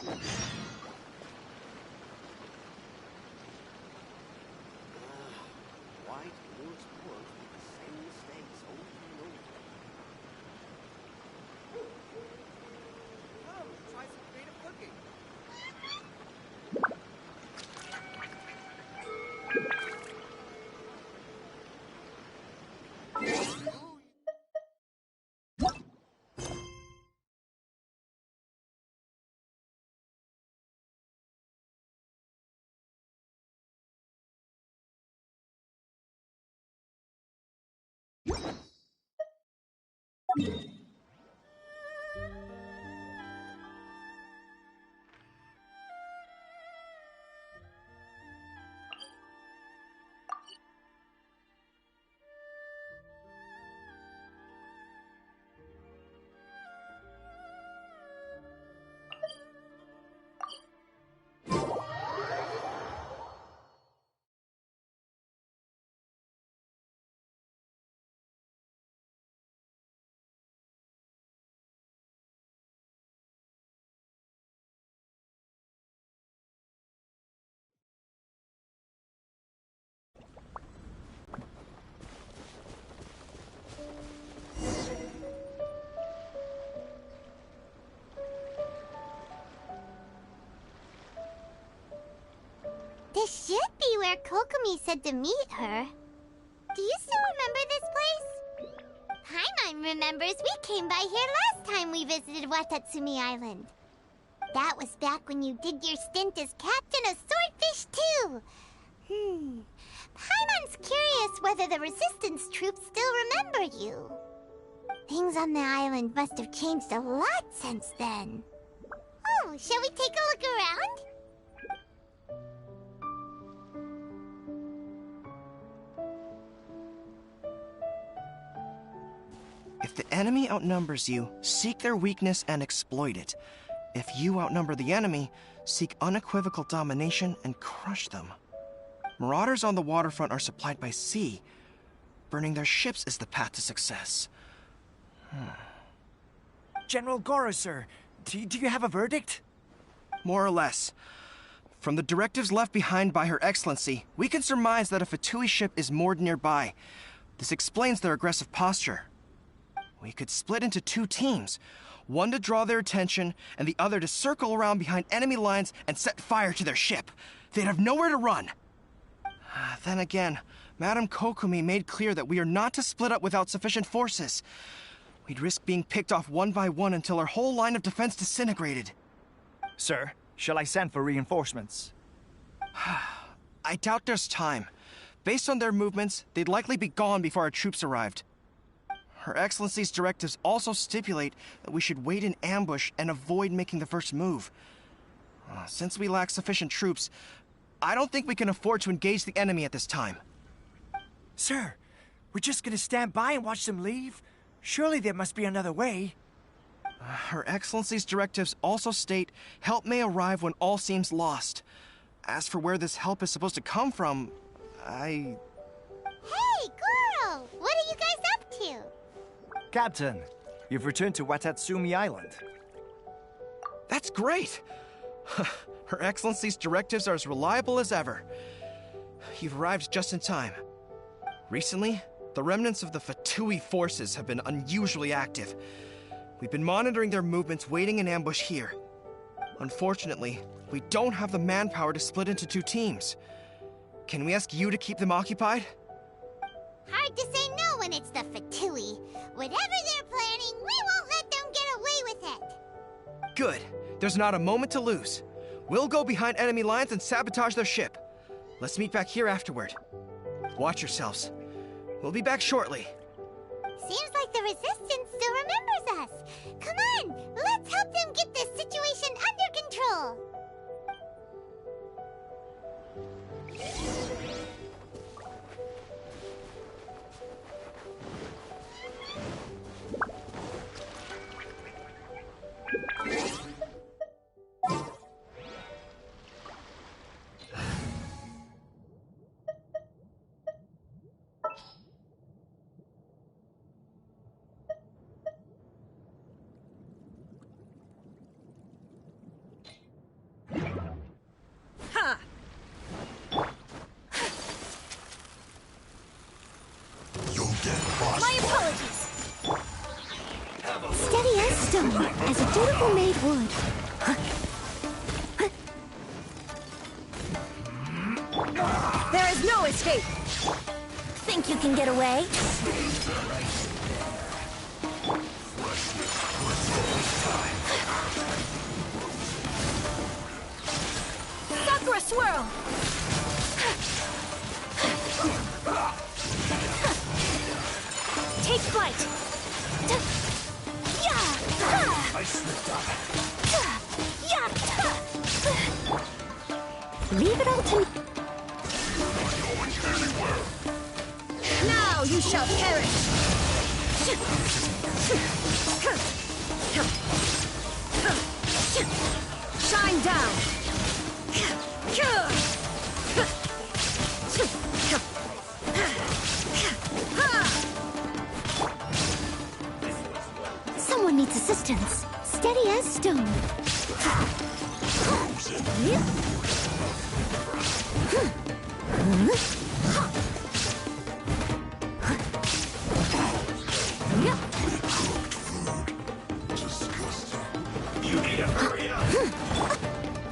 White moves forward with the same mistakes over and over. Come, try some creative cooking. This should be where Kokomi said to meet her. Do you still remember this place? Paimon remembers we came by here last time we visited Watatsumi Island. That was back when you did your stint as captain of Swordfish too. Paimon's curious whether the resistance troops still remember you. Things on the island must have changed a lot since then. Oh, shall we take a look around? If the enemy outnumbers you, seek their weakness and exploit it. If you outnumber the enemy, seek unequivocal domination and crush them. Marauders on the waterfront are supplied by sea. Burning their ships is the path to success. General Goro, sir, do you have a verdict? More or less. From the directives left behind by Her Excellency, we can surmise that a Fatui ship is moored nearby. This explains their aggressive posture. We could split into two teams, one to draw their attention, and the other to circle around behind enemy lines and set fire to their ship. They'd have nowhere to run. Then again, Madame Kokomi made clear that we are not to split up without sufficient forces. We'd risk being picked off one by one until our whole line of defense disintegrated. Sir, shall I send for reinforcements? I doubt there's time. Based on their movements, they'd likely be gone before our troops arrived. Her Excellency's directives also stipulate that we should wait in ambush and avoid making the first move. Since we lack sufficient troops, I don't think we can afford to engage the enemy at this time. Sir, we're just gonna stand by and watch them leave? Surely there must be another way. Her Excellency's directives also state help may arrive when all seems lost. As for where this help is supposed to come from, Hey, Goro! What are you guys up to? Captain, you've returned to Watatsumi Island. That's great! Her Excellency's directives are as reliable as ever. You've arrived just in time. Recently, the remnants of the Fatui forces have been unusually active. We've been monitoring their movements, waiting in ambush here. Unfortunately, we don't have the manpower to split into two teams. Can we ask you to keep them occupied? Hard to say no when it's the Fatui. Whatever they're planning, we won't let them get away with it. Good. There's not a moment to lose. We'll go behind enemy lines and sabotage their ship. Let's meet back here afterward. Watch yourselves. We'll be back shortly. Seems like the Resistance still remembers us. Come on, let's help them get this situation under control. My apologies. Steady as stone, as a dutiful maid would. There is no escape. Think you can get away? Sakura swirl. Take flight. I slipped up. Leave it all to me. Now you shall perish. Shine down. Someone needs assistance. Steady as stone.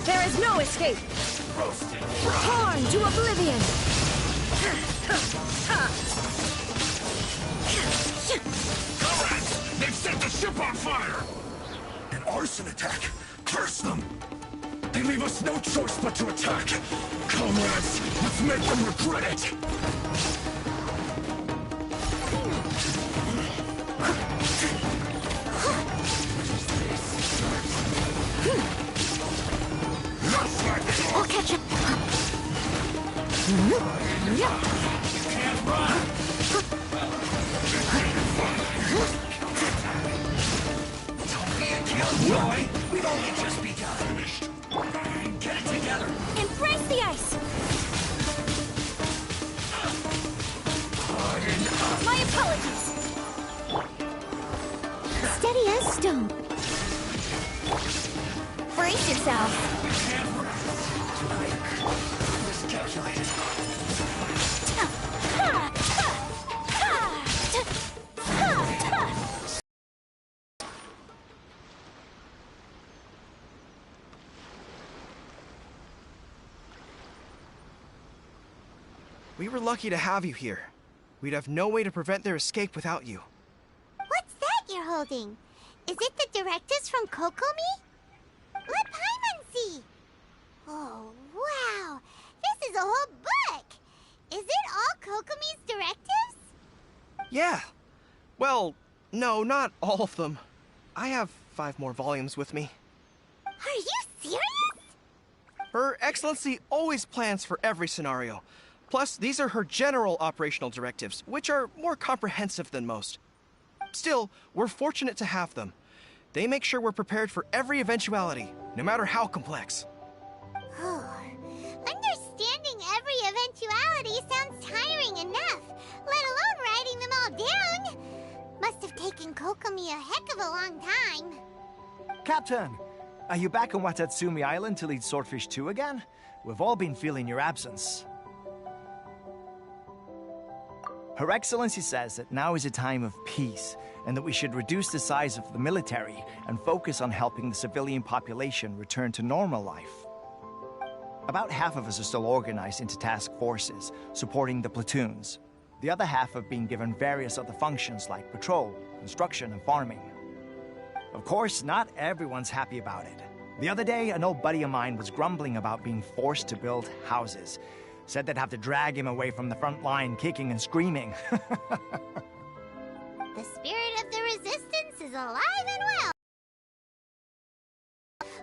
There is no escape. Torn to oblivion. Comrades! They've set the ship on fire! An arson attack! Curse them! They leave us no choice but to attack! Comrades, let's make them regret it! I'll catch up. Can't run! Don't be a killjoy! We've only just begun! Finished. Get it together! Embrace the ice. My apologies. Steady as stone. Brace yourself. Miscalculated. We were lucky to have you here. We'd have no way to prevent their escape without you. What's that you're holding? Is it the directives from Kokomi? Let Paimon see. Oh, wow. This is a whole book. Is it all Kokomi's directives? Yeah. Well, no, not all of them. I have 5 more volumes with me. Are you serious? Her Excellency always plans for every scenario. Plus, these are her general operational directives, which are more comprehensive than most. Still, we're fortunate to have them. They make sure we're prepared for every eventuality, no matter how complex. Understanding every eventuality sounds tiring enough, let alone writing them all down. Must have taken Kokomi a heck of a long time. Captain, are you back on Watatsumi Island to lead Swordfish 2 again? We've all been feeling your absence. Her Excellency says that now is a time of peace, and that we should reduce the size of the military and focus on helping the civilian population return to normal life. About half of us are still organized into task forces, supporting the platoons. The other half have been given various other functions like patrol, construction, and farming. Of course, not everyone's happy about it. The other day, an old buddy of mine was grumbling about being forced to build houses. Said they'd have to drag him away from the front line, kicking and screaming. The spirit of the resistance is alive and well.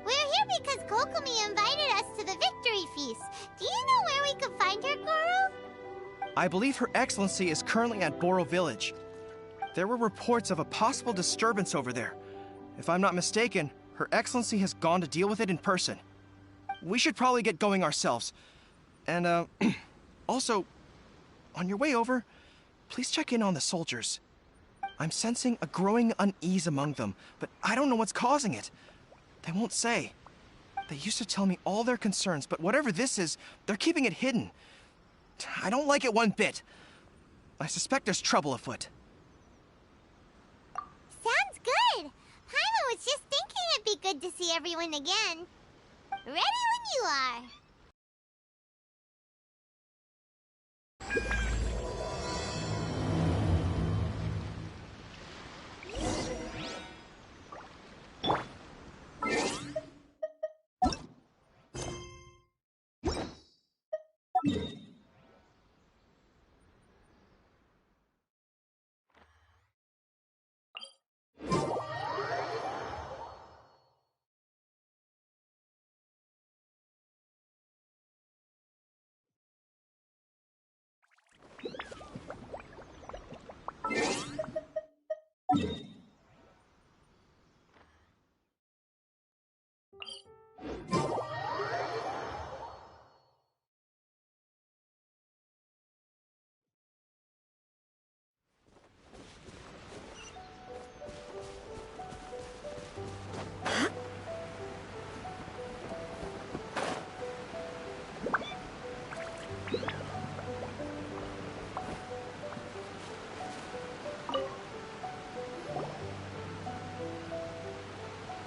We're here because Kokomi invited us to the victory feast. Do you know where we could find her, Goro? I believe Her Excellency is currently at Boro Village. There were reports of a possible disturbance over there. If I'm not mistaken, Her Excellency has gone to deal with it in person. We should probably get going ourselves. And, also, on your way over, please check in on the soldiers. I'm sensing a growing unease among them, but I don't know what's causing it. They won't say. They used to tell me all their concerns, but whatever this is, they're keeping it hidden. I don't like it one bit. I suspect there's trouble afoot. Sounds good. Paimon was just thinking it'd be good to see everyone again. Ready when you are.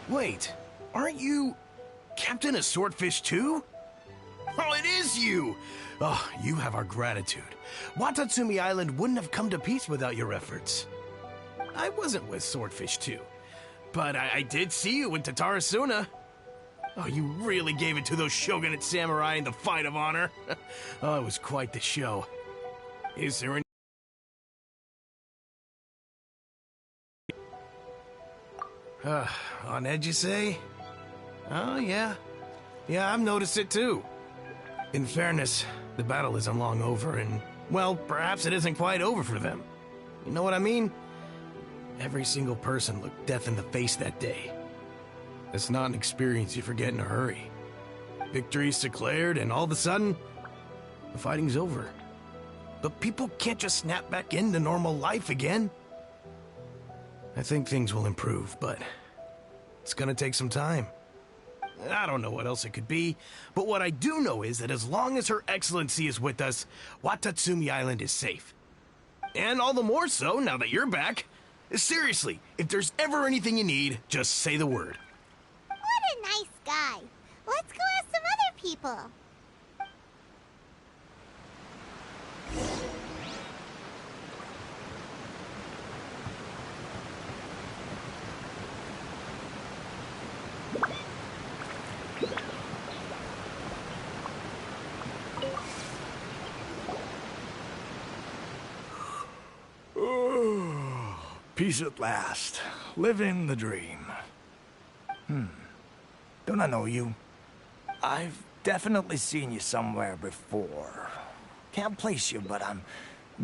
Wait, aren't you Captain of Swordfish too? Oh, it is you! Oh, you have our gratitude. Watatsumi Island wouldn't have come to peace without your efforts. I wasn't with Swordfish 2, but I did see you in Tatarasuna. Oh, you really gave it to those shogunate samurai in the fight of honor. Oh, it was quite the show. Is there any... on edge, you say? Oh, yeah. Yeah, I've noticed it too. In fairness, the battle isn't long over, and, well, perhaps it isn't quite over for them. You know what I mean? Every single person looked death in the face that day. It's not an experience you forget in a hurry. Victory's declared, and all of a sudden, the fighting's over. But people can't just snap back into normal life again. I think things will improve, but it's gonna take some time. I don't know what else it could be, but what I do know is that as long as Her Excellency is with us, Watatsumi Island is safe. And all the more so now that you're back. Seriously, if there's ever anything you need, just say the word. What a nice guy. Let's go ask some other people. Peace at last. Living the dream. Don't I know you? I've definitely seen you somewhere before. Can't place you, but I'm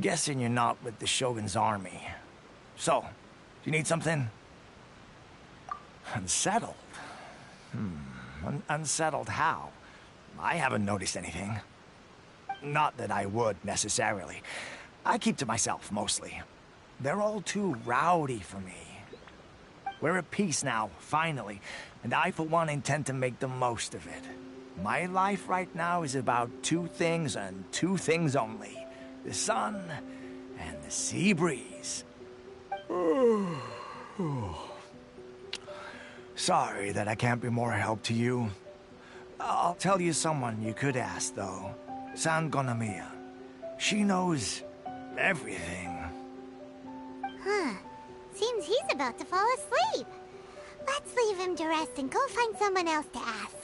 guessing you're not with the Shogun's army. So, do you need something? Unsettled? Unsettled how? I haven't noticed anything. Not that I would, necessarily. I keep to myself, mostly. They're all too rowdy for me. We're at peace now, finally, and I, for one, intend to make the most of it. My life right now is about two things and two things only. The sun and the sea breeze. Sorry that I can't be more help to you. I'll tell you someone you could ask, though. San Gonamiya. She knows everything. Seems he's about to fall asleep. Let's leave him to rest and go find someone else to ask.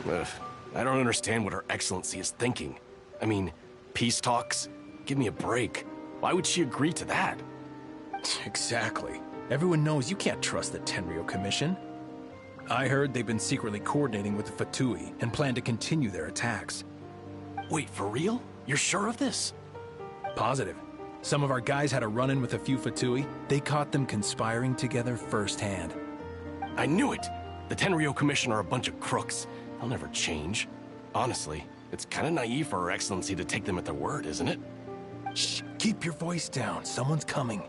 Ugh, I don't understand what Her Excellency is thinking. I mean, peace talks? Give me a break. Why would she agree to that? Exactly. Everyone knows you can't trust the Tenryo Commission. I heard they've been secretly coordinating with the Fatui and plan to continue their attacks. Wait, for real? You're sure of this? Positive. Some of our guys had a run-in with a few Fatui. They caught them conspiring together firsthand. I knew it! The Tenryo Commission are a bunch of crooks. They'll never change. Honestly, it's kind of naive for Her Excellency to take them at their word, isn't it? Shh, keep your voice down. Someone's coming.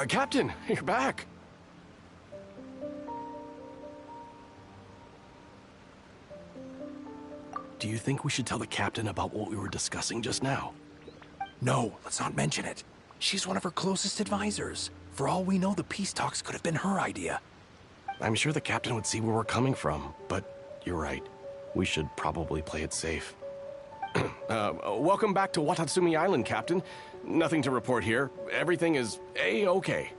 Captain, you're back. Do you think we should tell the captain about what we were discussing just now? No, let's not mention it. She's one of her closest advisors. For all we know, the peace talks could have been her idea. I'm sure the captain would see where we're coming from, but you're right. We should probably play it safe. Welcome back to Watatsumi Island, Captain. Nothing to report here. Everything is A-okay.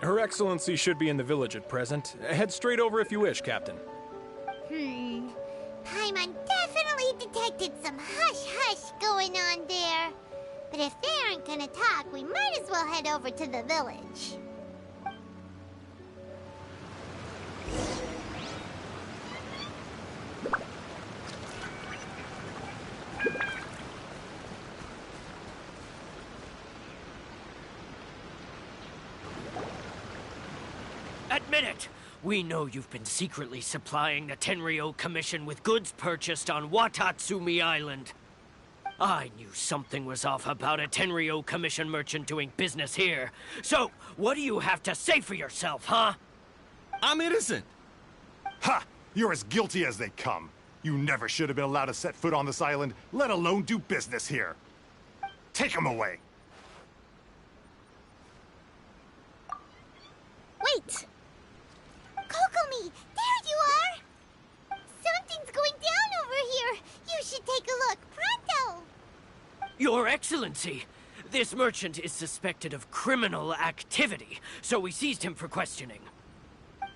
Her Excellency should be in the village at present. Head straight over if you wish, Captain. Paimon definitely detected some hush-hush going on there. But if they aren't gonna talk, we might as well head over to the village. Admit it! We know you've been secretly supplying the Tenryou Commission with goods purchased on Watatsumi Island. I knew something was off about a Tenryou Commission merchant doing business here. So, what do you have to say for yourself, huh? I'm innocent! Ha! You're as guilty as they come. You never should have been allowed to set foot on this island, let alone do business here. Take him away! Wait! Kokomi, there you are! Something's going down over here! You should take a look, pronto! Your Excellency, this merchant is suspected of criminal activity, so we seized him for questioning.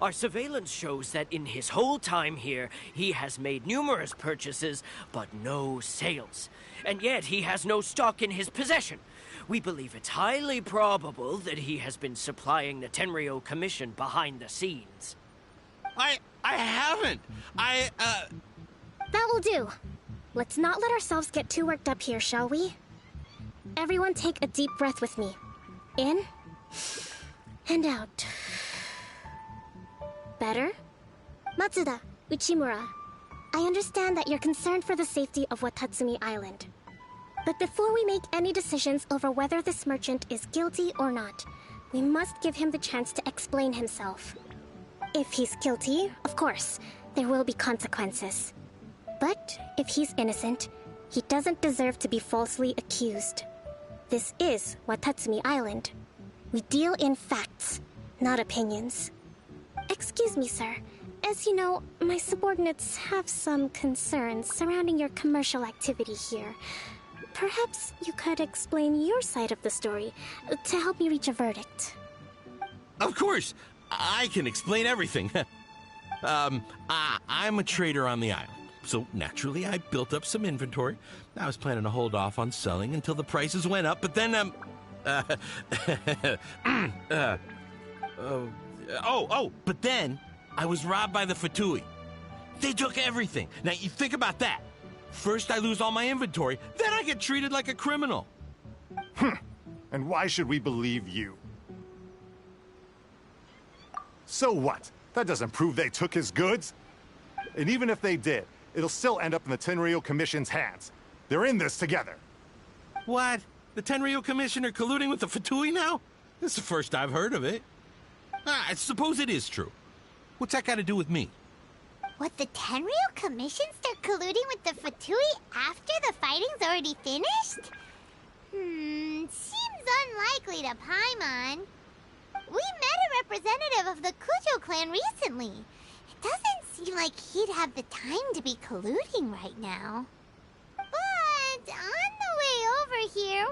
Our surveillance shows that in his whole time here, he has made numerous purchases, but no sales. And yet he has no stock in his possession. We believe it's highly probable that he has been supplying the Tenryou Commission behind the scenes. I haven't! That will do. Let's not let ourselves get too worked up here, shall we? Everyone take a deep breath with me. In and out. Better? Matsuda, Uchimura, I understand that you're concerned for the safety of Watatsumi Island. But before we make any decisions over whether this merchant is guilty or not, we must give him the chance to explain himself. If he's guilty, of course, there will be consequences. But if he's innocent, he doesn't deserve to be falsely accused. This is Watatsumi Island. We deal in facts, not opinions. Excuse me, sir. As you know, my subordinates have some concerns surrounding your commercial activity here. Perhaps you could explain your side of the story to help me reach a verdict. Of course! I can explain everything. I'm a trader on the island, so naturally I built up some inventory. I was planning to hold off on selling until the prices went up, but then, but then I was robbed by the Fatui. They took everything. Now, you think about that. First I lose all my inventory, then I get treated like a criminal. And why should we believe you? So what? That doesn't prove they took his goods. And even if they did, it'll still end up in the Tenryou Commission's hands. They're in this together. What? The Tenryou Commission are colluding with the Fatui now? This is the first I've heard of it. I suppose it is true. What's that got to do with me? What, the Tenryou Commission start colluding with the Fatui after the fighting's already finished? Seems unlikely to Paimon. We met a representative of the Kujo clan recently. It doesn't seem like he'd have the time to be colluding right now. But on the way over here,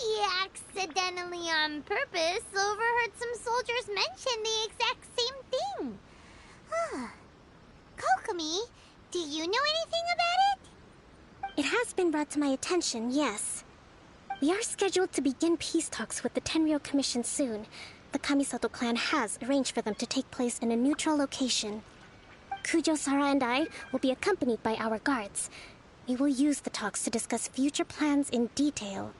we accidentally on purpose overheard some soldiers mention the exact same thing. Kokomi, do you know anything about it? It has been brought to my attention, yes. We are scheduled to begin peace talks with the Tenryou Commission soon. The Kamisato clan has arranged for them to take place in a neutral location. Kujo-Sara and I will be accompanied by our guards. We will use the talks to discuss future plans in detail.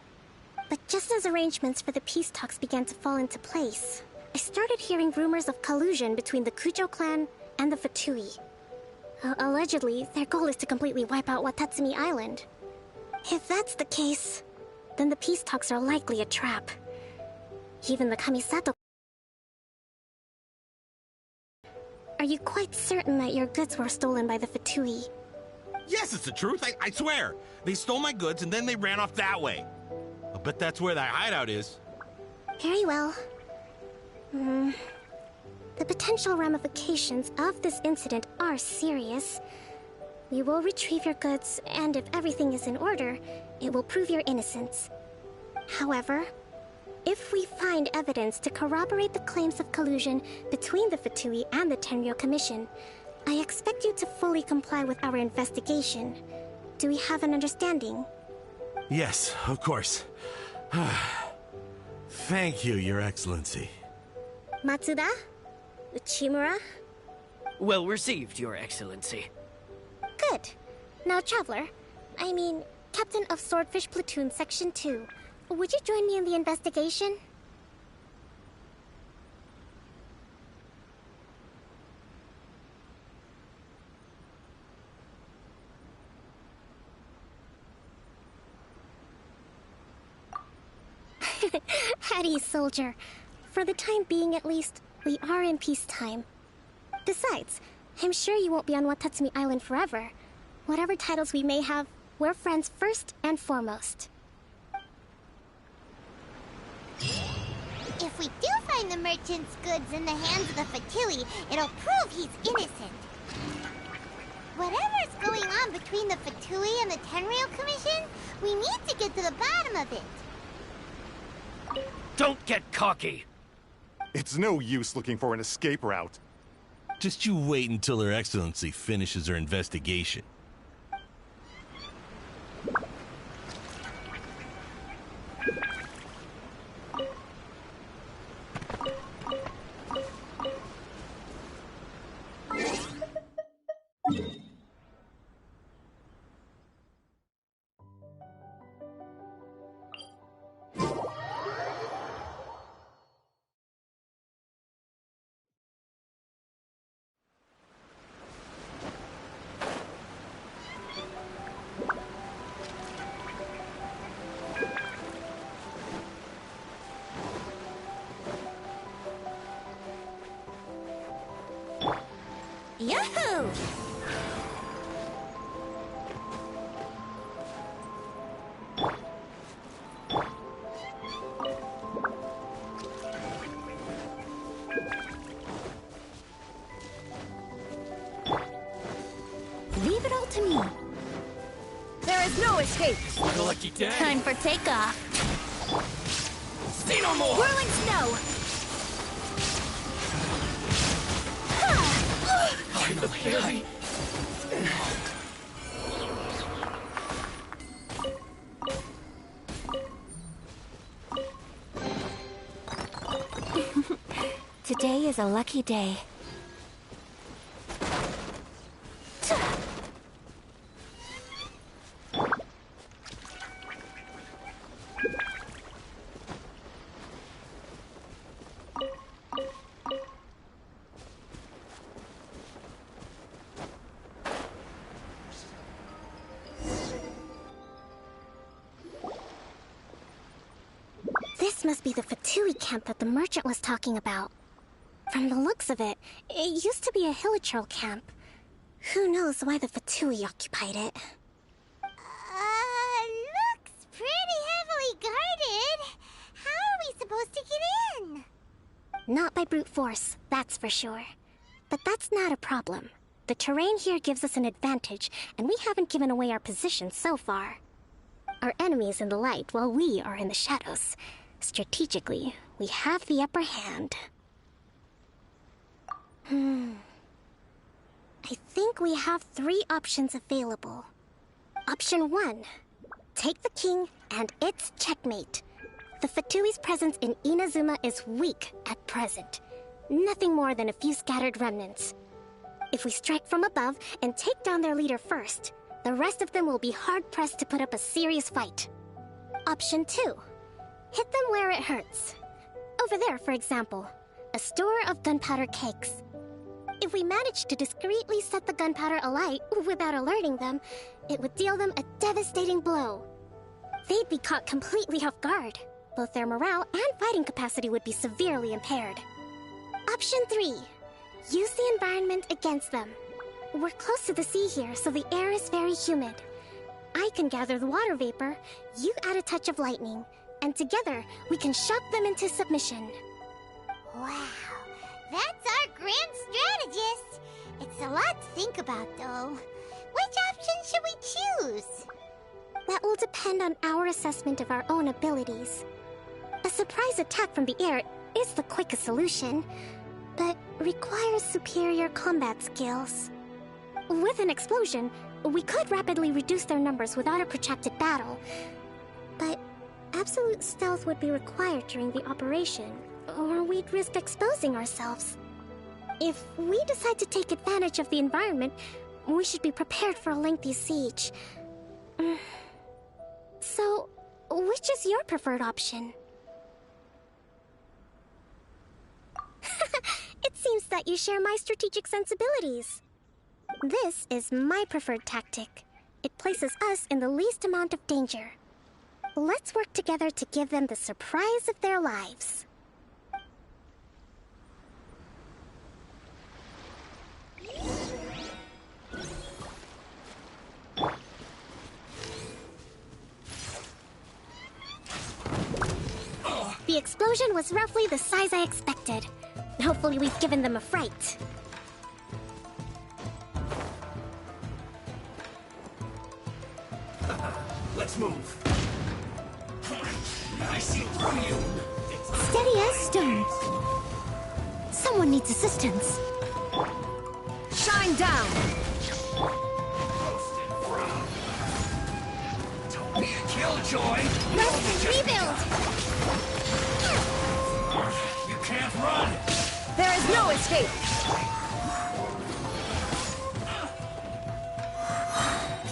But just as arrangements for the peace talks began to fall into place, I started hearing rumors of collusion between the Kujo clan and the Fatui. Allegedly, their goal is to completely wipe out Watatsumi Island. If that's the case, then the peace talks are likely a trap. Even the Kamisato. Are you quite certain that your goods were stolen by the Fatui? Yes, it's the truth. I swear. They stole my goods and then they ran off that way. I bet that's where that hideout is. Very well. The potential ramifications of this incident are serious. We will retrieve your goods, and if everything is in order, it will prove your innocence. However, if we find evidence to corroborate the claims of collusion between the Fatui and the Tenryou Commission, I expect you to fully comply with our investigation. Do we have an understanding? Yes, of course. Thank you, Your Excellency. Matsuda? Uchimura? Well received, Your Excellency. Good. Now, Traveler, Captain of Swordfish Platoon Section 2, would you join me in the investigation? At ease, soldier. For the time being, at least, we are in peacetime. Besides, I'm sure you won't be on Watatsumi Island forever. Whatever titles we may have, we're friends first and foremost. If we do find the merchant's goods in the hands of the Fatui, it'll prove he's innocent. Whatever's going on between the Fatui and the Tenryou Commission, we need to get to the bottom of it. Don't get cocky! It's no use looking for an escape route. Just you wait until Her Excellency finishes her investigation. Yahoo! Leave it all to me. There is no escape. What a lucky day. Time for takeoff. See no more! Whirling snow. Finally, Today is a lucky day. This must be the Fatui camp that the merchant was talking about. From the looks of it, it used to be a Hilichurl camp. Who knows why the Fatui occupied it? Looks pretty heavily guarded. How are we supposed to get in? Not by brute force, that's for sure. But that's not a problem. The terrain here gives us an advantage, and we haven't given away our position so far. Our enemy is in the light, while we are in the shadows. Strategically, we have the upper hand. I think we have 3 options available. Option 1. Take the king, and it's checkmate. The Fatui's presence in Inazuma is weak at present. Nothing more than a few scattered remnants. If we strike from above and take down their leader first, the rest of them will be hard-pressed to put up a serious fight. Option 2. Hit them where it hurts. Over there, for example, a store of gunpowder cakes. If we manage to discreetly set the gunpowder alight without alerting them, it would deal them a devastating blow. They'd be caught completely off guard. Both their morale and fighting capacity would be severely impaired. Option 3. Use the environment against them. We're close to the sea here, so the air is very humid. I can gather the water vapor, you add a touch of lightning, and together we can shock them into submission. Wow, that's our grand strategist. It's a lot to think about, though. Which option should we choose? That will depend on our assessment of our own abilities. A surprise attack from the air is the quickest solution, but requires superior combat skills. With an explosion, we could rapidly reduce their numbers without a protracted battle, but absolute stealth would be required during the operation, or we'd risk exposing ourselves. If we decide to take advantage of the environment, we should be prepared for a lengthy siege. So, which is your preferred option? It seems that you share my strategic sensibilities. This is my preferred tactic. It places us in the least amount of danger. Let's work together to give them the surprise of their lives. The explosion was roughly the size I expected. Hopefully we've given them a fright. Let's move. I see through you. Steady as stone. Someone needs assistance. Shine down! Don't be a killjoy. Let's rebuild! You can't run. There is no escape!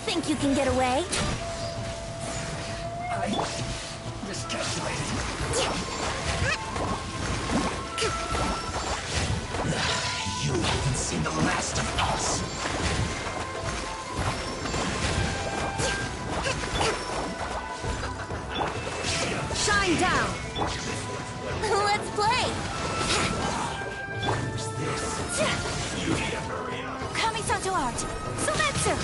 Think you can get away? I miscalculated. You haven't seen the last of us. Shine down! Let's play! Kamisato art! Sumetsu!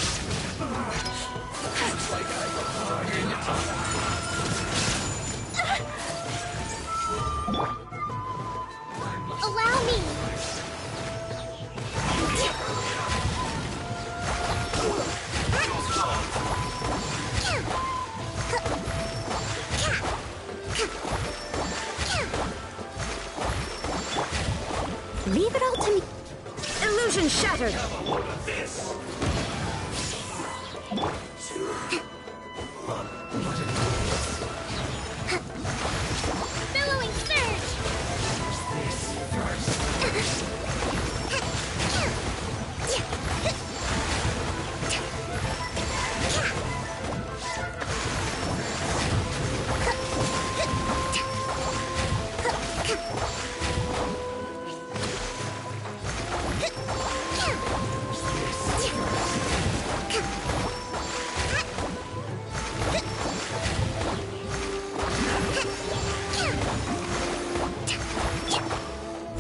Allow me! Leave it all to me. Illusion shattered! Billowing surge!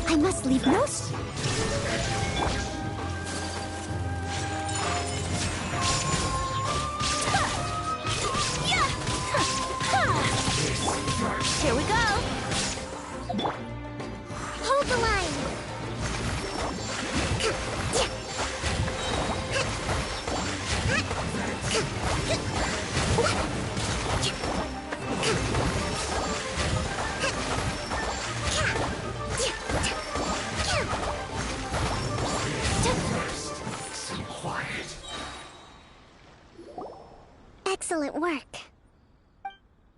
I must leave no... Here we go! Hold the line! Excellent work.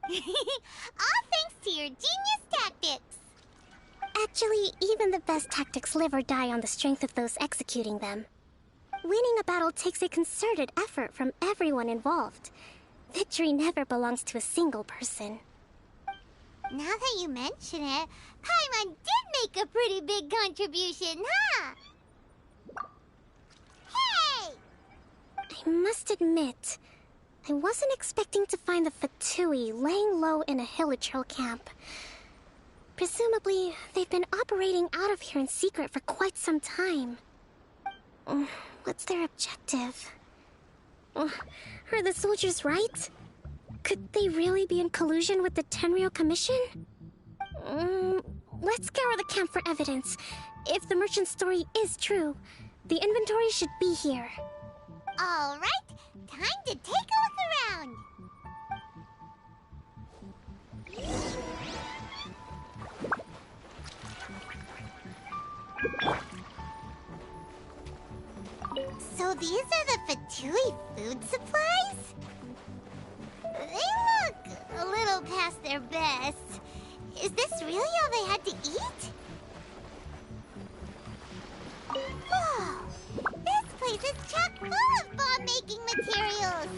All thanks to your genius tactics! Actually, even the best tactics live or die on the strength of those executing them. Winning a battle takes a concerted effort from everyone involved. Victory never belongs to a single person. Now that you mention it, Paimon did make a pretty big contribution, huh? Hey! I must admit, I wasn't expecting to find the Fatui laying low in a Hilichurl camp. Presumably, they've been operating out of here in secret for quite some time. What's their objective? Are the soldiers right? Could they really be in collusion with the Tenryou Commission? Let's scour the camp for evidence. If the merchant's story is true, the inventory should be here. All right, time to take a look around. So these are the Fatui food supplies? They look a little past their best. Is this really all they had to eat? Whoa! This place is chock full of bomb-making materials!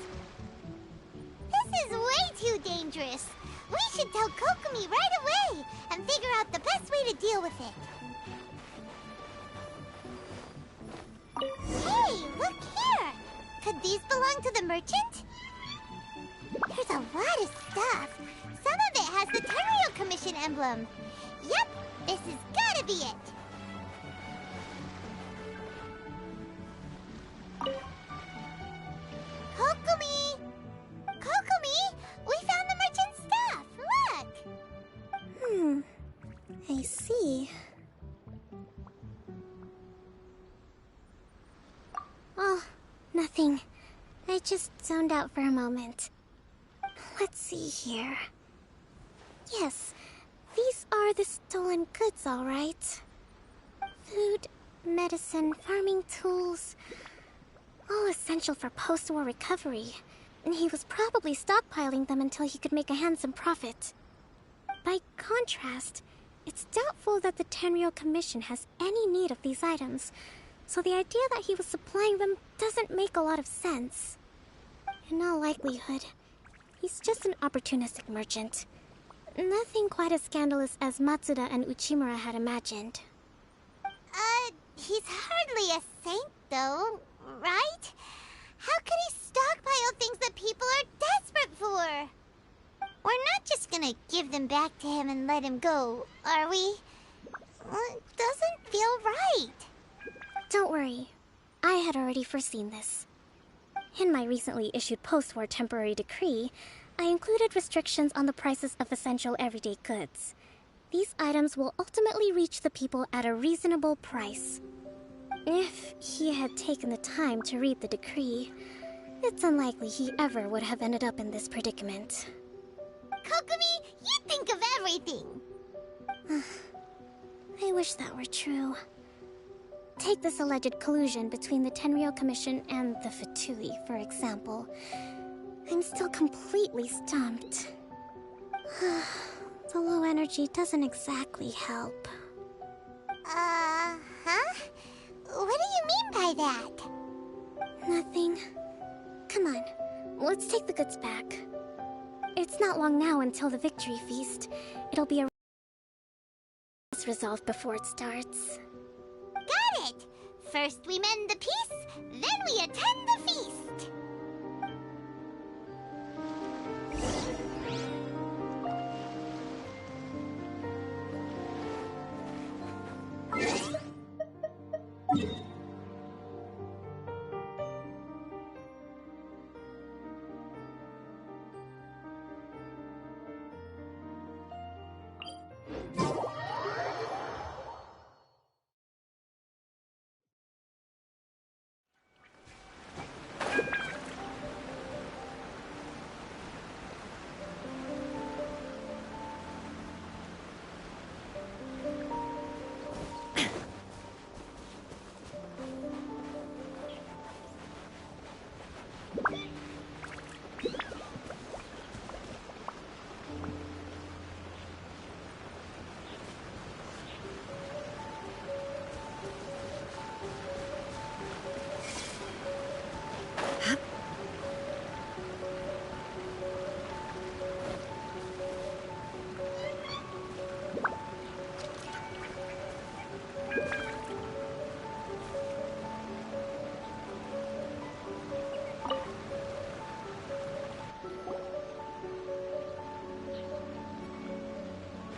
This is way too dangerous! We should tell Kokomi right away and figure out the best way to deal with it. Hey, look here! Could these belong to the merchant? There's a lot of stuff. Some of it has the Tenryou Commission emblem. Yep, this has gotta be it. Kokomi! Kokomi! We found the merchant's stuff! Look! I see. Oh, nothing. I just zoned out for a moment. Let's see here. Yes, these are the stolen goods, all right. Food, medicine, farming tools. All essential for post-war recovery. And he was probably stockpiling them until he could make a handsome profit. By contrast, it's doubtful that the Tenryou Commission has any need of these items, so the idea that he was supplying them doesn't make a lot of sense. In all likelihood, he's just an opportunistic merchant. Nothing quite as scandalous as Matsuda and Uchimura had imagined. He's hardly a saint, though, right? How could he stockpile things that people are desperate for? We're not just gonna give them back to him and let him go, are we? It doesn't feel right. Don't worry. I had already foreseen this. In my recently issued post-war temporary decree, I included restrictions on the prices of essential everyday goods. These items will ultimately reach the people at a reasonable price. If he had taken the time to read the decree, it's unlikely he ever would have ended up in this predicament. Kokomi, you think of everything! I wish that were true. Take this alleged collusion between the Tenryou Commission and the Fatui, for example. I'm still completely stumped. The low energy doesn't exactly help. Huh? What do you mean by that? Nothing. Come on, let's take the goods back. It's not long now until the victory feast. It'll be a resolved before it starts. Got it! First we mend the peace, then we attend the feast!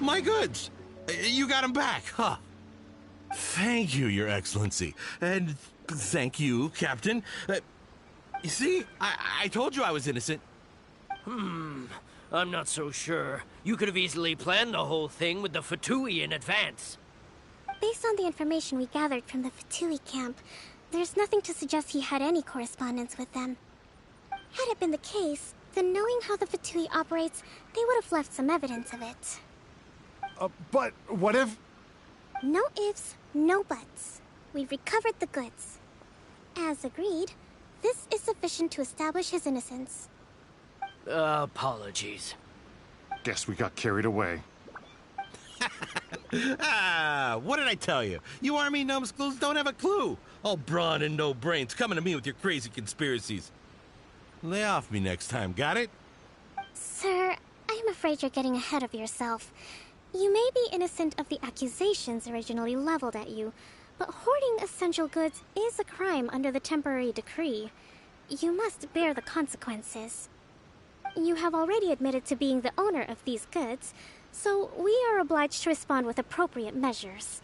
My goods! You got them back, huh? Thank you, Your Excellency. And thank you, Captain. You see, I told you I was innocent. I'm not so sure. You could have easily planned the whole thing with the Fatui in advance. Based on the information we gathered from the Fatui camp, there's nothing to suggest he had any correspondence with them. Had it been the case, then knowing how the Fatui operates, they would have left some evidence of it. But what if... No ifs, no buts. We've recovered the goods. As agreed, this is sufficient to establish his innocence. Apologies. Guess we got carried away. What did I tell you? You army numbskulls don't have a clue. All brawn and no brains coming to me with your crazy conspiracies. Lay off me next time, got it? Sir, I'm afraid you're getting ahead of yourself. You may be innocent of the accusations originally leveled at you, but hoarding essential goods is a crime under the temporary decree. You must bear the consequences. You have already admitted to being the owner of these goods, so we are obliged to respond with appropriate measures.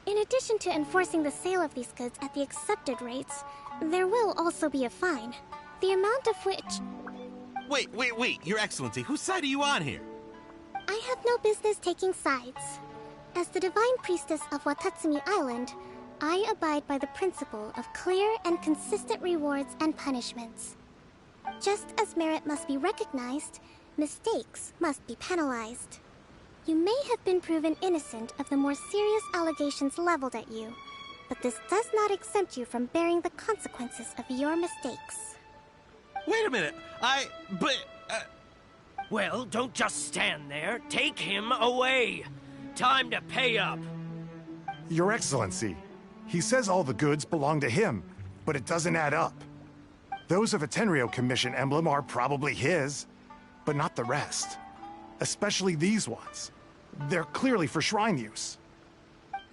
In addition to enforcing the sale of these goods at the accepted rates, there will also be a fine, the amount of which... Wait, Your Excellency, whose side are you on here? I have no business taking sides. As the Divine Priestess of Watatsumi Island, I abide by the principle of clear and consistent rewards and punishments. Just as merit must be recognized, mistakes must be penalized. You may have been proven innocent of the more serious allegations leveled at you, but this does not exempt you from bearing the consequences of your mistakes. Wait a minute, Well, don't just stand there. Take him away. Time to pay up. Your Excellency, he says all the goods belong to him, but it doesn't add up. Those of a Tenryou Commission emblem are probably his, but not the rest. Especially these ones. They're clearly for shrine use.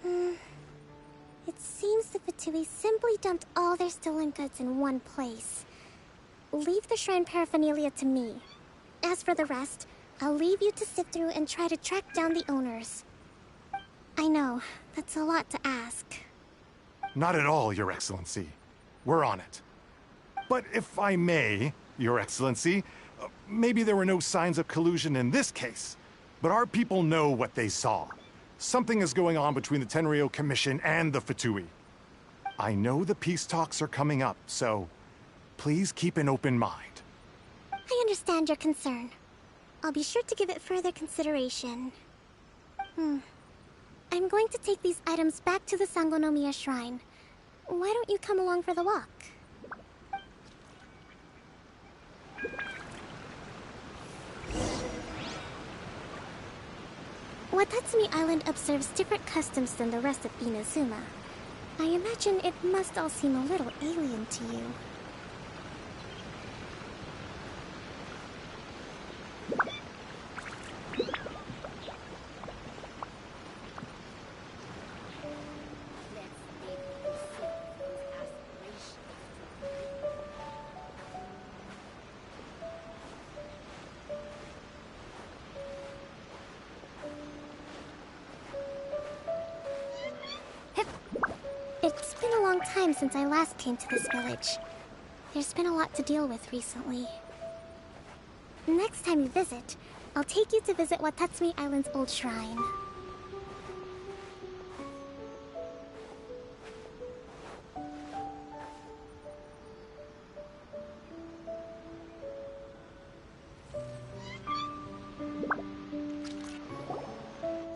It seems the Fatui simply dumped all their stolen goods in one place. Leave the shrine paraphernalia to me. As for the rest, I'll leave you to sift through and try to track down the owners. I know, that's a lot to ask. Not at all, Your Excellency. We're on it. But if I may, Your Excellency, maybe there were no signs of collusion in this case, but our people know what they saw. Something is going on between the Tenryou Commission and the Fatui. I know the peace talks are coming up, so please keep an open mind. I understand your concern. I'll be sure to give it further consideration. I'm going to take these items back to the Sangonomiya Shrine. Why don't you come along for the walk? Watatsumi Island observes different customs than the rest of Inazuma. I imagine it must all seem a little alien to you. It's been a long time since I last came to this village. There's been a lot to deal with recently. Next time you visit, I'll take you to visit Watatsumi Island's old shrine.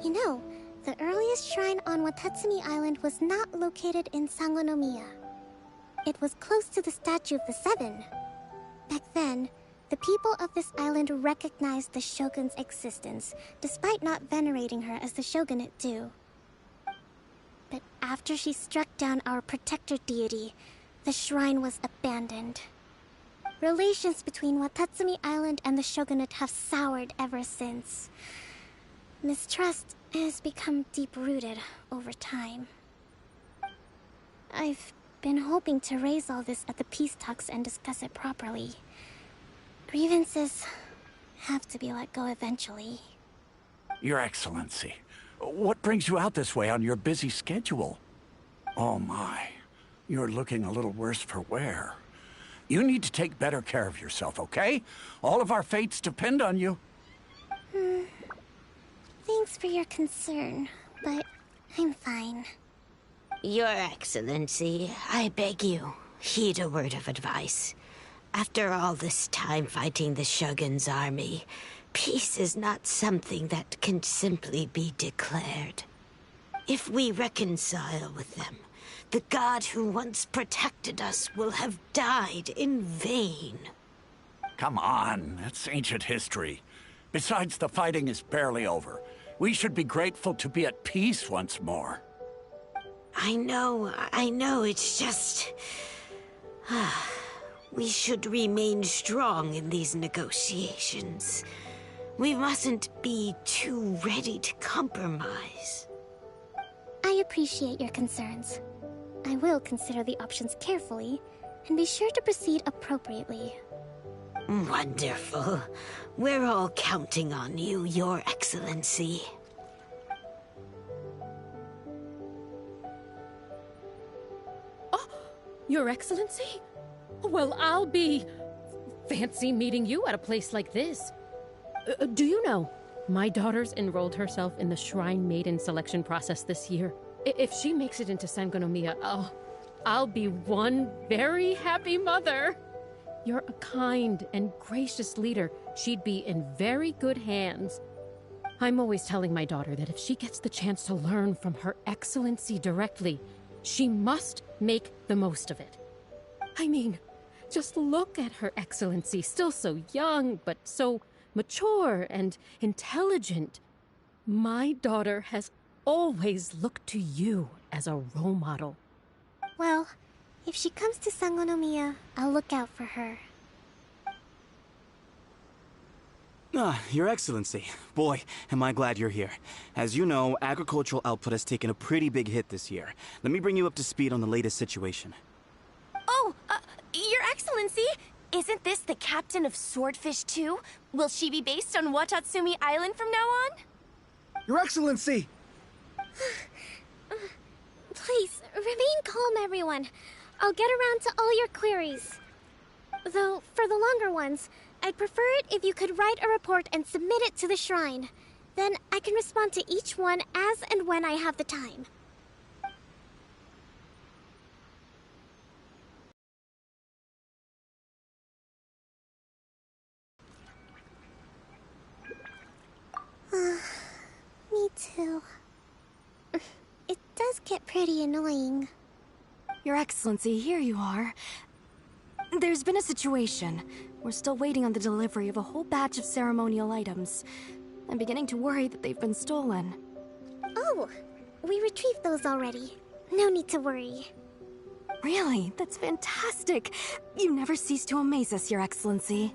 You know, the earliest shrine on Watatsumi Island was not located in Sangonomiya. It was close to the Statue of the Seven. Back then, the people of this island recognized the shogun's existence, despite not venerating her as the shogunate do. But after she struck down our protector deity, the shrine was abandoned. Relations between Watatsumi Island and the shogunate have soured ever since. Mistrust has become deep-rooted over time. I've been hoping to raise all this at the peace talks and discuss it properly. Grievances have to be let go eventually. Your Excellency, what brings you out this way on your busy schedule? Oh my, you're looking a little worse for wear. You need to take better care of yourself, okay? All of our fates depend on you. Thanks for your concern, but I'm fine. Your Excellency, I beg you, heed a word of advice. After all this time fighting the Shogun's army, peace is not something that can simply be declared. If we reconcile with them, the god who once protected us will have died in vain. Come on, that's ancient history. Besides, the fighting is barely over. We should be grateful to be at peace once more. I know, it's just... We should remain strong in these negotiations. We mustn't be too ready to compromise. I appreciate your concerns. I will consider the options carefully, and be sure to proceed appropriately. Wonderful. We're all counting on you, Your Excellency. Oh, Your Excellency? Well, I'll be... fancy meeting you at a place like this. Do you know, my daughter's enrolled herself in the Shrine Maiden selection process this year. If she makes it into Sangonomiya, I'll be one very happy mother. You're a kind and gracious leader. She'd be in very good hands. I'm always telling my daughter that if she gets the chance to learn from Her Excellency directly, she must make the most of it. I mean, just look at Her Excellency, still so young, but so mature and intelligent. My daughter has always looked to you as a role model. Well, if she comes to Sangonomiya, I'll look out for her. Your Excellency. Boy, am I glad you're here. As you know, agricultural output has taken a pretty big hit this year. Let me bring you up to speed on the latest situation. Oh, Your Excellency! Isn't this the captain of Swordfish 2? Will she be based on Watatsumi Island from now on? Your Excellency! Please, remain calm, everyone. I'll get around to all your queries. Though, for the longer ones, I'd prefer it if you could write a report and submit it to the shrine. Then I can respond to each one as and when I have the time. Me too. It does get pretty annoying. Your Excellency, here you are. There's been a situation. We're still waiting on the delivery of a whole batch of ceremonial items. I'm beginning to worry that they've been stolen. Oh, we retrieved those already. No need to worry. Really? That's fantastic. You never cease to amaze us, Your Excellency.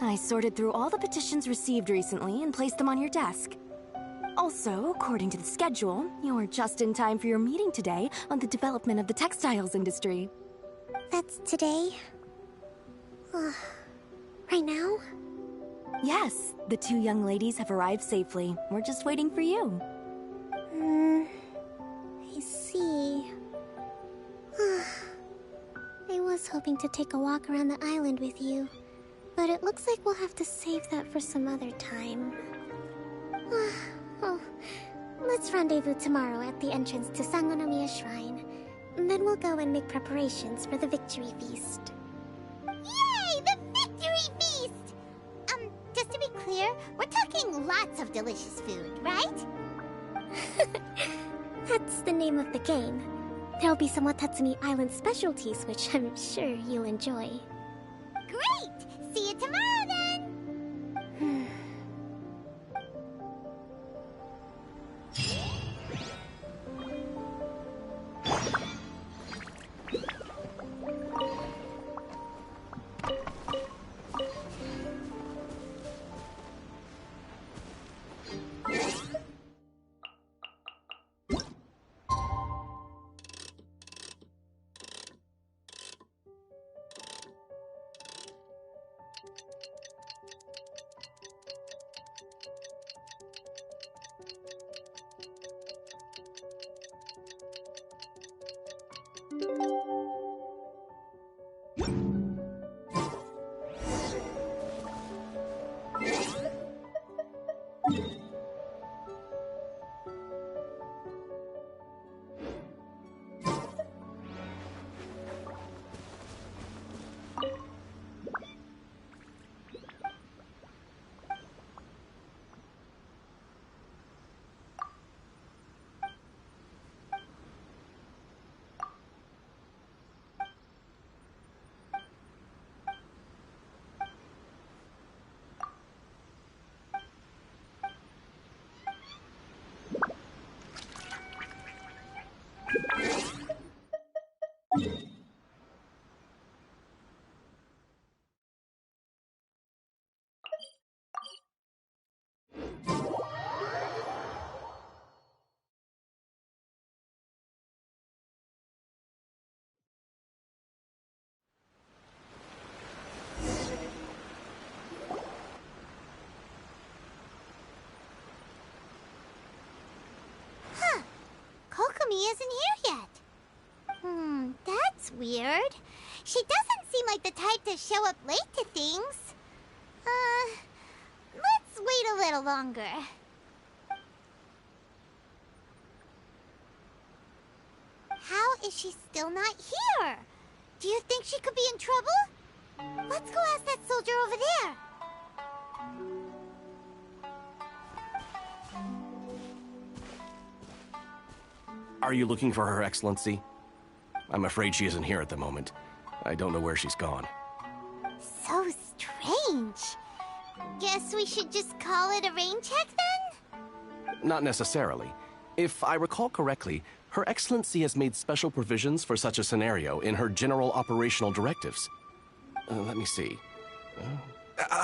I sorted through all the petitions received recently and placed them on your desk. Also, according to the schedule, you're just in time for your meeting today on the development of the textiles industry. That's today? Right now? Yes, the two young ladies have arrived safely. We're just waiting for you. I see. I was hoping to take a walk around the island with you, but it looks like we'll have to save that for some other time. Oh, let's rendezvous tomorrow at the entrance to Sangonomiya Shrine. Then we'll go and make preparations for the victory feast. Yay! The victory feast! Just to be clear, we're talking lots of delicious food, right? That's the name of the game. There'll be some Watatsumi Island specialties, which I'm sure you'll enjoy. Great! See you tomorrow, then! isn't here yet. That's weird. She doesn't seem like the type to show up late to things. Let's wait a little longer. How is she still not here? Do you think she could be in trouble? Let's go ask that soldier over there. Are you looking for Her Excellency? I'm afraid she isn't here at the moment. I don't know where she's gone. So strange. Guess we should just call it a rain check then? Not necessarily. If I recall correctly, Her Excellency has made special provisions for such a scenario in her general operational directives. Let me see.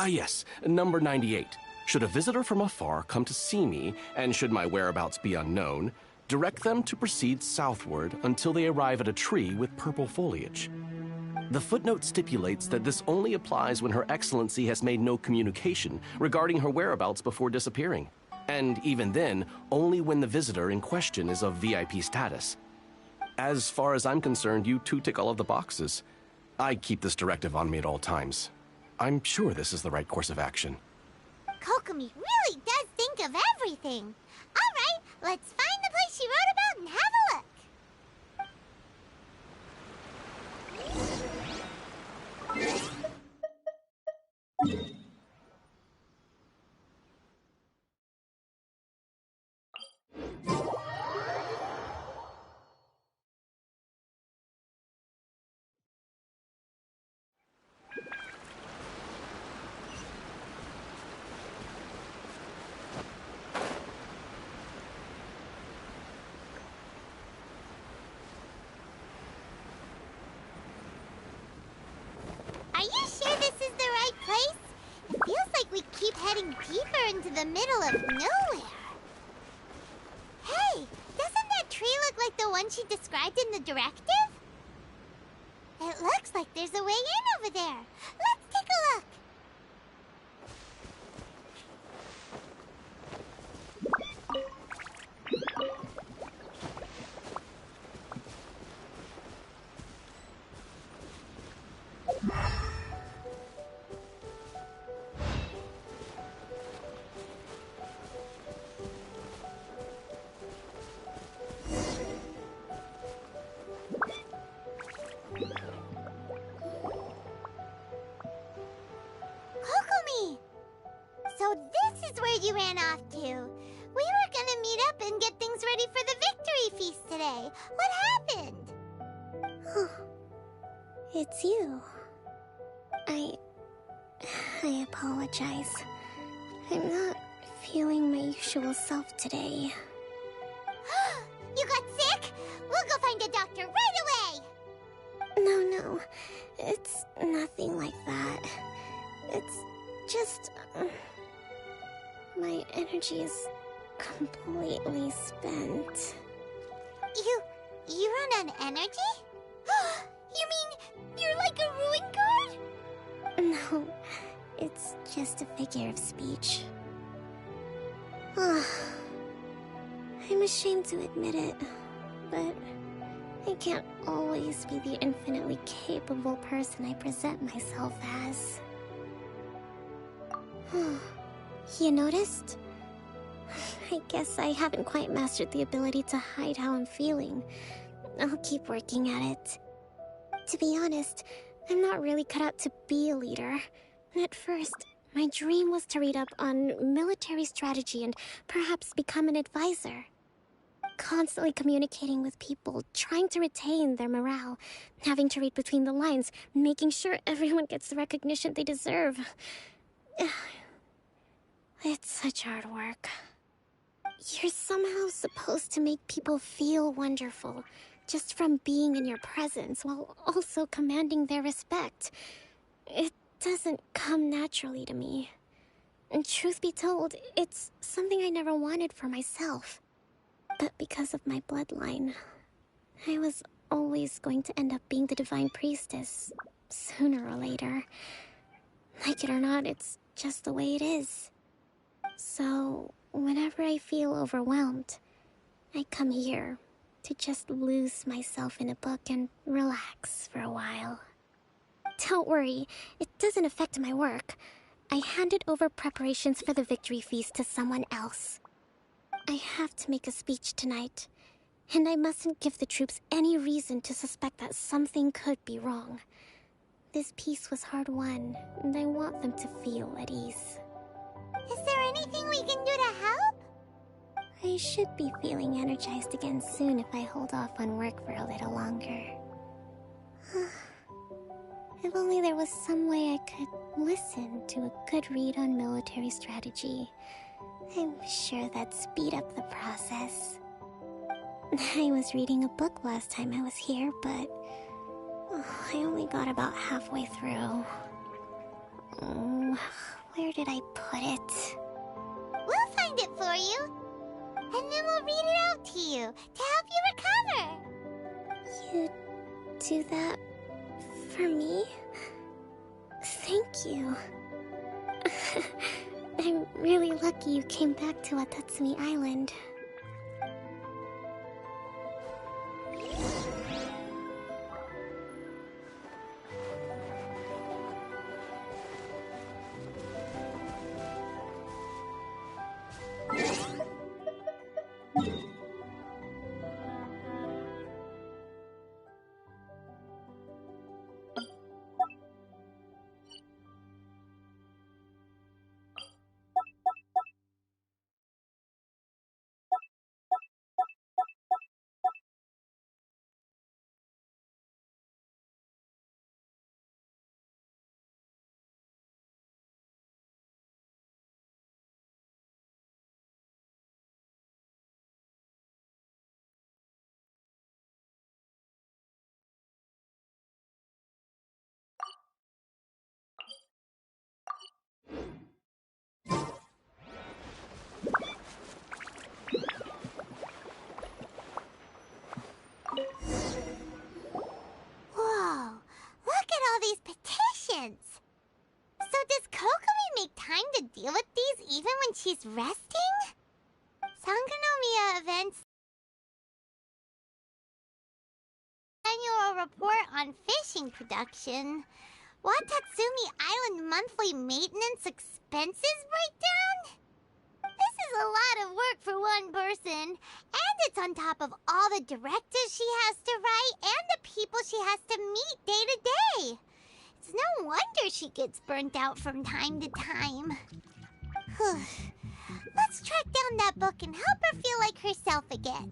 Yes, number 98. Should a visitor from afar come to see me, and should my whereabouts be unknown, direct them to proceed southward until they arrive at a tree with purple foliage. The footnote stipulates that this only applies when Her Excellency has made no communication regarding her whereabouts before disappearing. And even then, only when the visitor in question is of VIP status. As far as I'm concerned, you two tick all of the boxes. I keep this directive on me at all times. I'm sure this is the right course of action. Kokomi really does think of everything. All right, let's find the place she wrote about and have a look. Are you sure this is the right place? It feels like we keep heading deeper into the middle of nowhere. Hey, doesn't that tree look like the one she described in the directive? It looks like there's a way in over there. Let's take a look. Kokomi! So this is where you ran off to. We were gonna meet up and get things ready for the victory feast today. What happened? It's you. I apologize. I'm not feeling my usual self today. You got sick? We'll go find a doctor right away! No. It's nothing like that. It's just... my energy is completely spent. You run on energy? You mean you're like a ruin guard? No, it's just a figure of speech. I'm ashamed to admit it, but I can't always be the infinitely capable person I present myself as. You noticed? I guess I haven't quite mastered the ability to hide how I'm feeling. I'll keep working at it. To be honest, I'm not really cut out to be a leader. At first, my dream was to read up on military strategy and perhaps become an advisor. Constantly communicating with people, trying to retain their morale, having to read between the lines, making sure everyone gets the recognition they deserve. It's such hard work. You're somehow supposed to make people feel wonderful, just from being in your presence, while also commanding their respect. It doesn't come naturally to me. And truth be told, it's something I never wanted for myself. But because of my bloodline, I was always going to end up being the Divine Priestess, sooner or later. Like it or not, it's just the way it is. So, whenever I feel overwhelmed, I come here to just lose myself in a book and relax for a while. Don't worry, it doesn't affect my work. I handed over preparations for the victory feast to someone else. I have to make a speech tonight, and I mustn't give the troops any reason to suspect that something could be wrong. This peace was hard-won, and I want them to feel at ease. Is there anything we can do to help? I should be feeling energized again soon if I hold off on work for a little longer. If only there was some way I could listen to a good read on military strategy. I'm sure that'd speed up the process. I was reading a book last time I was here, but I only got about halfway through. Where did I put it? We'll find it for you. And then we'll read it out to you to help you recover. You do that for me? Thank you. I'm really lucky you came back to Watatsumi Island. Whoa, look at all these petitions. So does Kokomi make time to deal with these even when she's resting? Sangonomiya events annual report on fishing production. Watatsumi Island monthly maintenance expenses breakdown? This is a lot of work for one person, and it's on top of all the directives she has to write and the people she has to meet day to day. It's no wonder she gets burnt out from time to time. Let's track down that book and help her feel like herself again.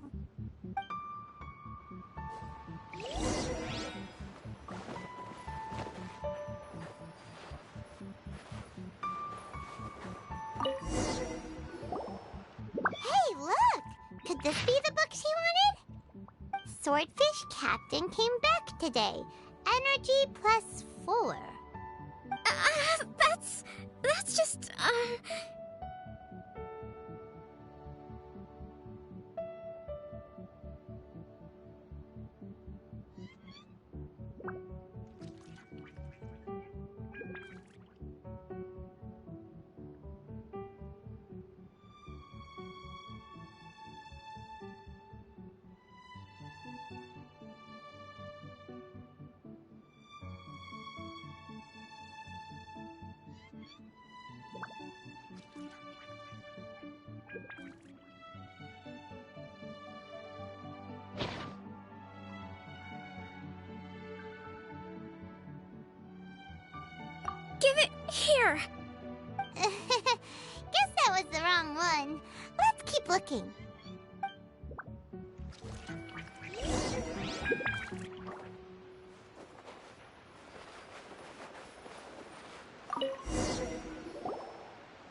Hey, look! Could this be the book she wanted? Swordfish Captain came back today. Energy +4. That's just, Give it here! Guess that was the wrong one. Let's keep looking.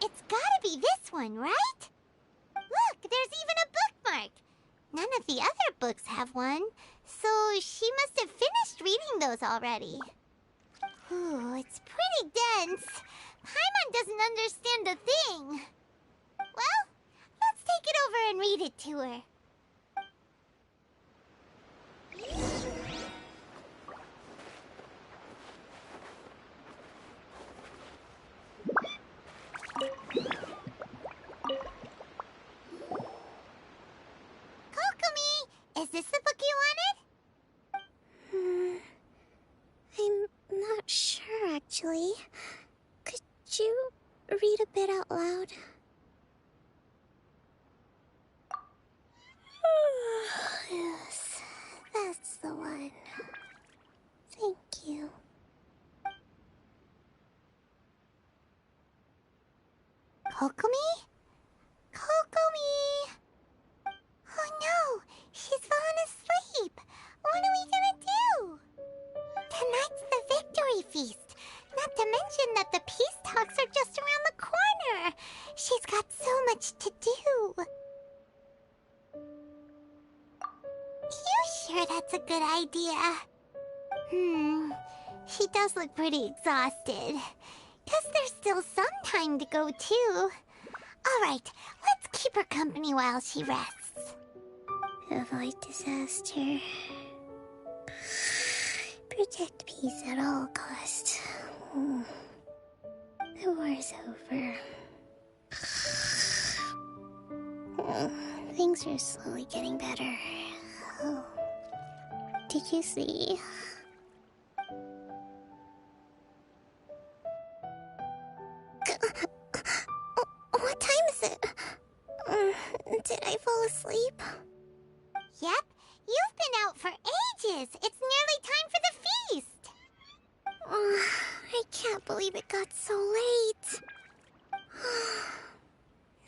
It's gotta be this one, right? Look, there's even a bookmark. None of the other books have one, so she must have finished reading those already. Ooh, it's pretty dense. Paimon doesn't understand a thing. Well, let's take it over and read it to her. Kokomi, Is this the book you wanted? I'm not sure, actually. Could you read a bit out loud? Yes, that's the one. Thank you. Kokomi? Kokomi! Oh no! She's fallen asleep! What are we gonna do? Tonight's the victory feast! Not to mention that the peace talks are just around the corner! She's got so much to do! You sure that's a good idea? She does look pretty exhausted. Guess there's still some time to go, too. Alright, let's keep her company while she rests. Avoid disaster. Protect peace at all costs. The war's over. Things are slowly getting better. Oh. Did you see? What time is it? Did I fall asleep? Yep, you've been out for ages. It's nearly time for the feast. I can't believe it got so late.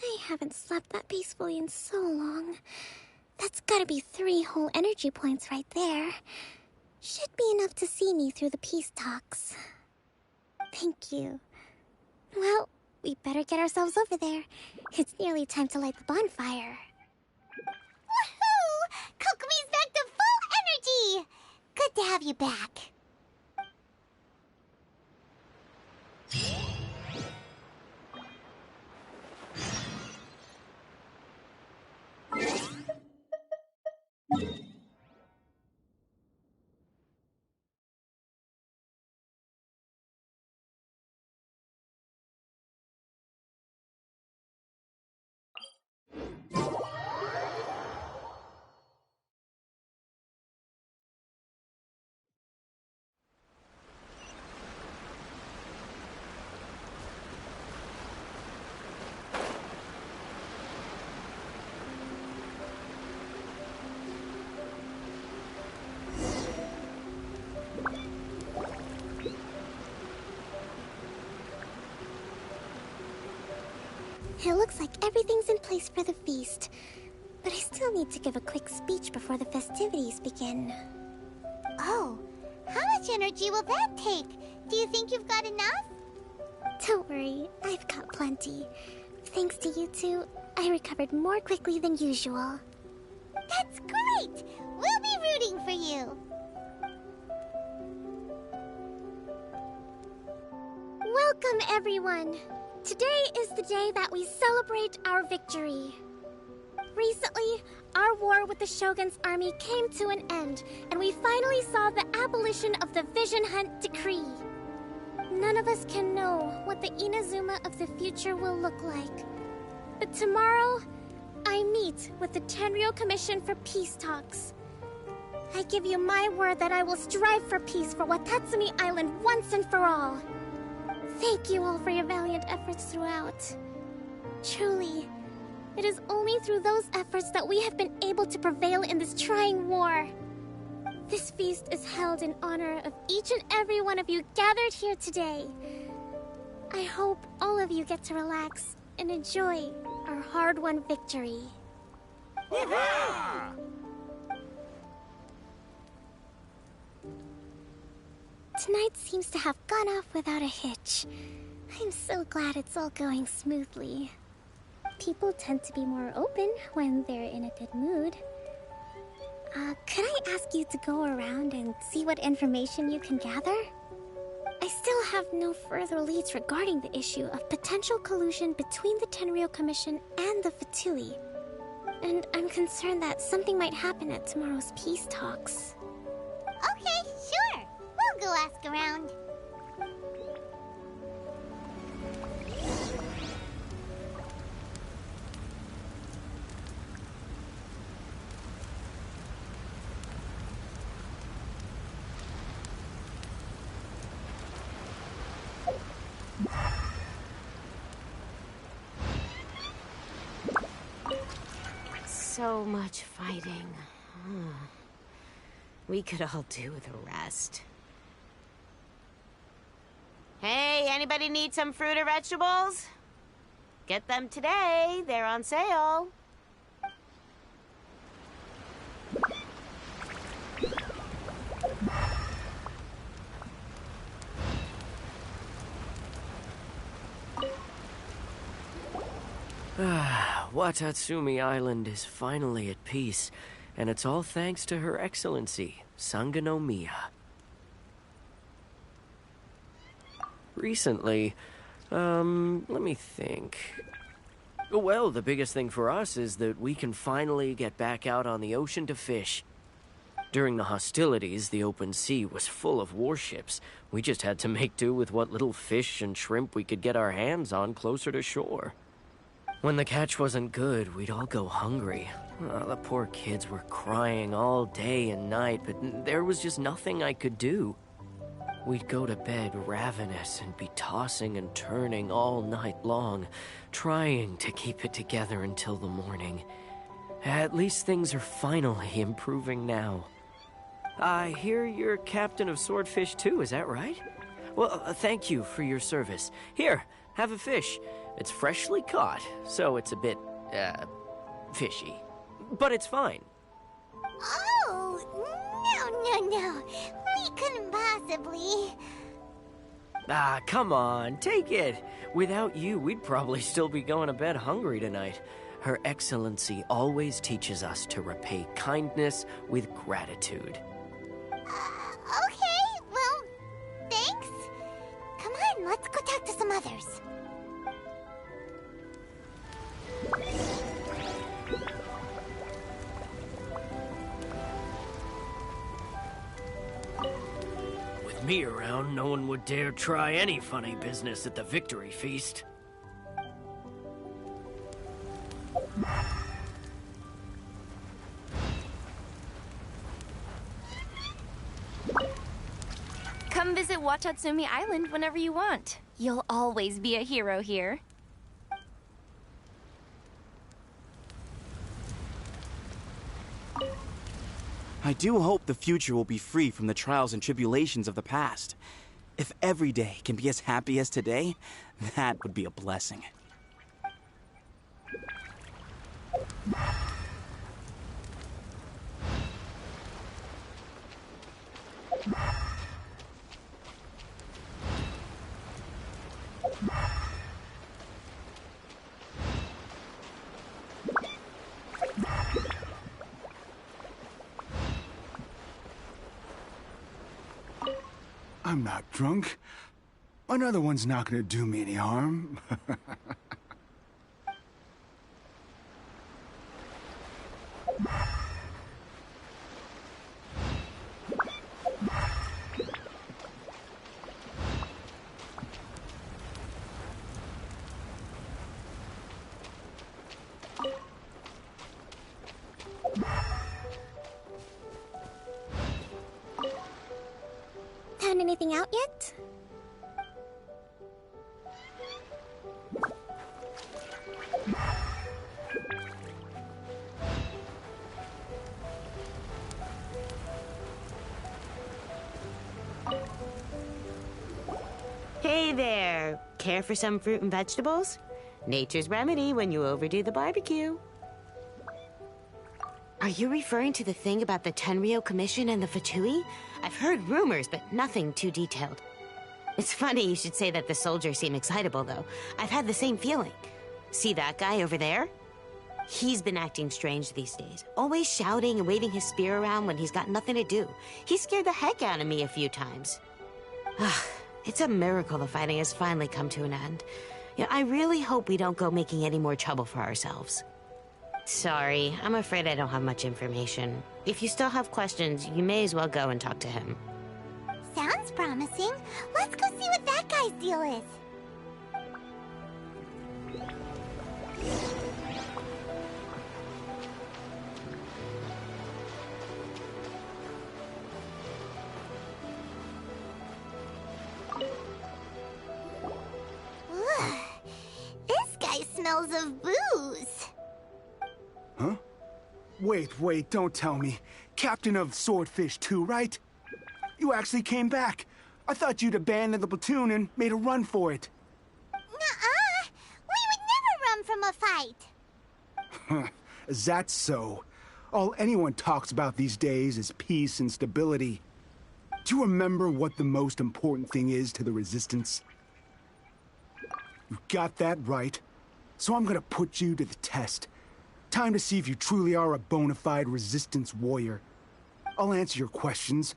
I haven't slept that peacefully in so long. That's gotta be 3 whole energy points right there. Should be enough to see me through the peace talks. Thank you. Well, we better get ourselves over there. It's nearly time to light the bonfire. Woohoo! Kokomi's back to full energy! Good to have you back. It looks like everything's in place for the feast. But I still need to give a quick speech before the festivities begin. Oh, how much energy will that take? Do you think you've got enough? Don't worry, I've got plenty. Thanks to you two, I recovered more quickly than usual. That's great! We'll be rooting for you. Welcome, everyone! Today is the day that we celebrate our victory. Recently, our war with the Shogun's army came to an end, and we finally saw the abolition of the Vision Hunt Decree. None of us can know what the Inazuma of the future will look like. But tomorrow, I meet with the Tenryou Commission for Peace Talks. I give you my word that I will strive for peace for Watatsumi Island once and for all. Thank you all for your valiant efforts throughout. Truly, it is only through those efforts that we have been able to prevail in this trying war. This feast is held in honor of each and every one of you gathered here today. I hope all of you get to relax and enjoy our hard-won victory. Tonight seems to have gone off without a hitch. I'm so glad it's all going smoothly. People tend to be more open when they're in a good mood. Could I ask you to go around and see what information you can gather? I still have no further leads regarding the issue of potential collusion between the Tenryou Commission and the Fatui. And I'm concerned that something might happen at tomorrow's peace talks. Okay, sure. We'll go ask around. so much fighting. We could all do with a rest. Hey, anybody need some fruit or vegetables? Get them today. They're on sale. Watatsumi Island is finally at peace, and it's all thanks to Her Excellency, Sangonomiya. Recently, let me think. Well, the biggest thing for us is that we can finally get back out on the ocean to fish. During the hostilities, the open sea was full of warships. We just had to make do with what little fish and shrimp we could get our hands on closer to shore. When the catch wasn't good, we'd all go hungry. The poor kids were crying all day and night, but there was just nothing I could do. We'd go to bed ravenous and be tossing and turning all night long, trying to keep it together until the morning. At least things are finally improving now. I hear you're captain of Swordfish too, is that right? Well, thank you for your service. Here, have a fish. It's freshly caught, so it's a bit, fishy. But it's fine. Oh, no. We couldn't possibly. Ah, come on, take it. Without you, we'd probably still be going to bed hungry tonight. Her Excellency always teaches us to repay kindness with gratitude. Okay, well, thanks. Come on, let's go talk to some others. With me around, no one would dare try any funny business at the victory feast. Come visit Watatsumi Island whenever you want. You'll always be a hero here. I do hope the future will be free from the trials and tribulations of the past. If every day can be as happy as today, that would be a blessing. I'm not drunk. Another one's not gonna do me any harm. Found anything out yet? Hey there! Care for some fruit and vegetables? Nature's remedy when you overdo the barbecue. Are you referring to the thing about the Tenryo Commission and the Fatui? I've heard rumors, but nothing too detailed. It's funny you should say that the soldiers seem excitable, though. I've had the same feeling. See that guy over there? He's been acting strange these days. Always shouting and waving his spear around when he's got nothing to do. He scared the heck out of me a few times. It's a miracle the fighting has finally come to an end. Yeah, I really hope we don't go making any more trouble for ourselves. Sorry, I'm afraid I don't have much information. If you still have questions, you may as well go and talk to him. Sounds promising. Let's go see what that guy's deal is. Ugh, this guy smells of booze. Huh? Wait, don't tell me. Captain of Swordfish too, right? You actually came back. I thought you'd abandoned the platoon and made a run for it. Nuh-uh! We would never run from a fight! Is that so? All anyone talks about these days is peace and stability. Do you remember what the most important thing is to the Resistance? You got that right. So I'm gonna put you to the test. Time to see if you truly are a bona fide Resistance warrior. I'll answer your questions,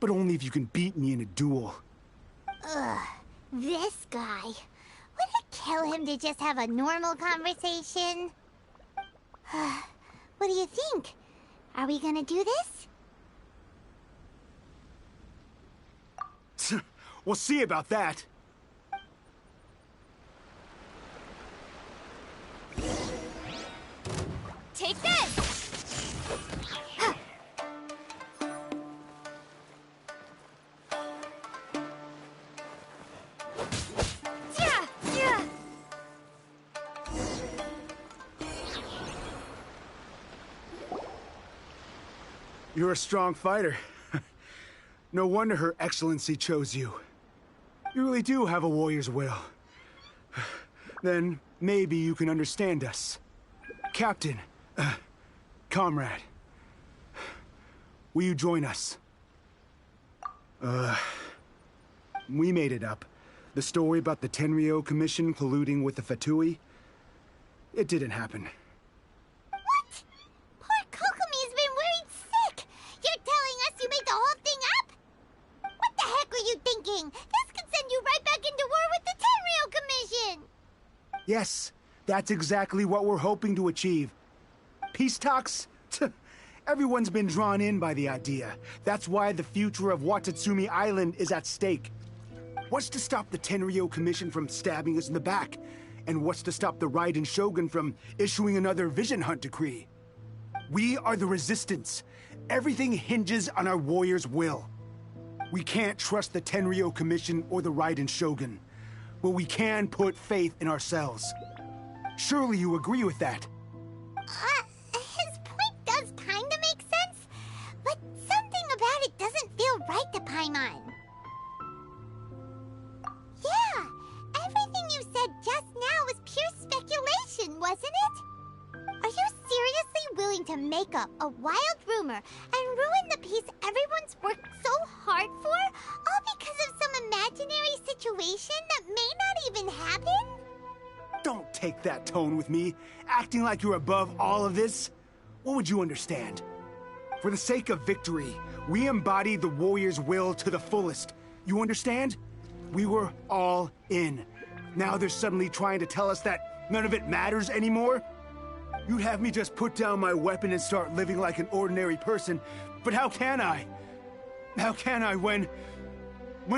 but only if you can beat me in a duel. Ugh, this guy. Would it kill him to just have a normal conversation? What do you think? Are we gonna do this? We'll see about that. Take this! You're a strong fighter. No wonder Her Excellency chose you. You really do have a warrior's will. Then maybe you can understand us. Captain, comrade, will you join us? We made it up. The story about the Tenryou Commission colluding with the Fatui, it didn't happen. What? Poor Kokomi's been worried sick! You're telling us you made the whole thing up? What the heck were you thinking? This could send you right back into war with the Tenryou Commission! Yes, that's exactly what we're hoping to achieve. Peace talks? Everyone's been drawn in by the idea. That's why the future of Watatsumi Island is at stake. What's to stop the Tenryou Commission from stabbing us in the back? And what's to stop the Raiden Shogun from issuing another Vision Hunt decree? We are the Resistance. Everything hinges on our warrior's will. We can't trust the Tenryou Commission or the Raiden Shogun, but we can put faith in ourselves. Surely you agree with that? His point does kinda make sense, but something about it doesn't feel right to Paimon. Yeah, everything you said just now was pure speculation, wasn't it? Are you seriously willing to make up a wild rumor and ruin the peace everyone's worked so hard for, all because of some imaginary situation that may not even happen? Don't take that tone with me, acting like you're above all of this. What would you understand? For the sake of victory, we embodied the warrior's will to the fullest. You understand? We were all in. Now they're suddenly trying to tell us that none of it matters anymore? You'd have me just put down my weapon and start living like an ordinary person, but how can I? How can I when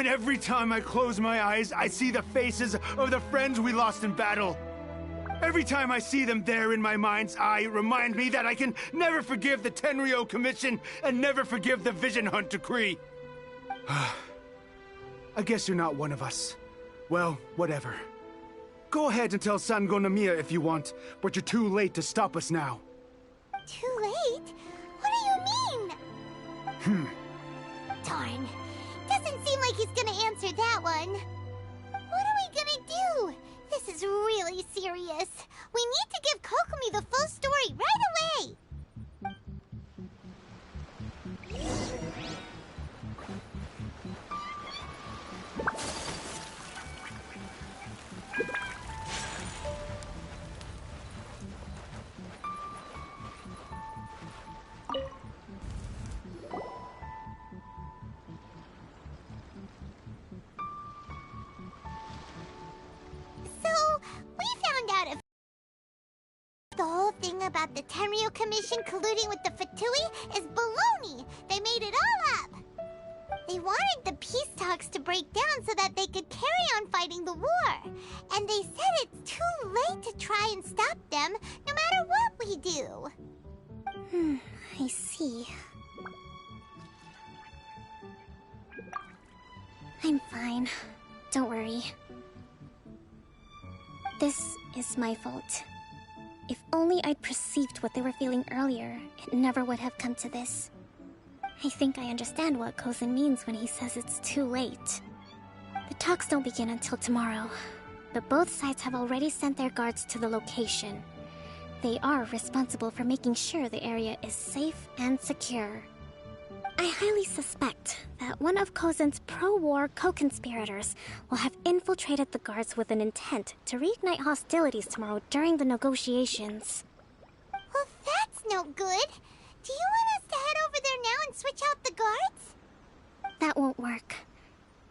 every time I close my eyes, I see the faces of the friends we lost in battle? Every time I see them there in my mind's eye, it reminds me that I can never forgive the Tenryou Commission and never forgive the Vision Hunt decree. I guess you're not one of us. Well, whatever. Go ahead and tell Sango Nomiya if you want, but you're too late to stop us now. Too late? What do you mean? Darn. Doesn't seem like he's gonna answer that one. What are we gonna do? This is really serious. We need to give Kokomi the full story right away. The whole thing about the Tenryou Commission colluding with the Fatui is baloney. They made it all up. They wanted the peace talks to break down so that they could carry on fighting the war. And they said it's too late to try and stop them, no matter what we do. I see. I'm fine. Don't worry. This is my fault. If only I'd perceived what they were feeling earlier, it never would have come to this. I think I understand what Kozan means when he says it's too late. The talks don't begin until tomorrow, but both sides have already sent their guards to the location. They are responsible for making sure the area is safe and secure. I highly suspect that one of Kozan's pro-war co-conspirators will have infiltrated the guards with an intent to reignite hostilities tomorrow during the negotiations. Well, that's no good. Do you want us to head over there now and switch out the guards? That won't work.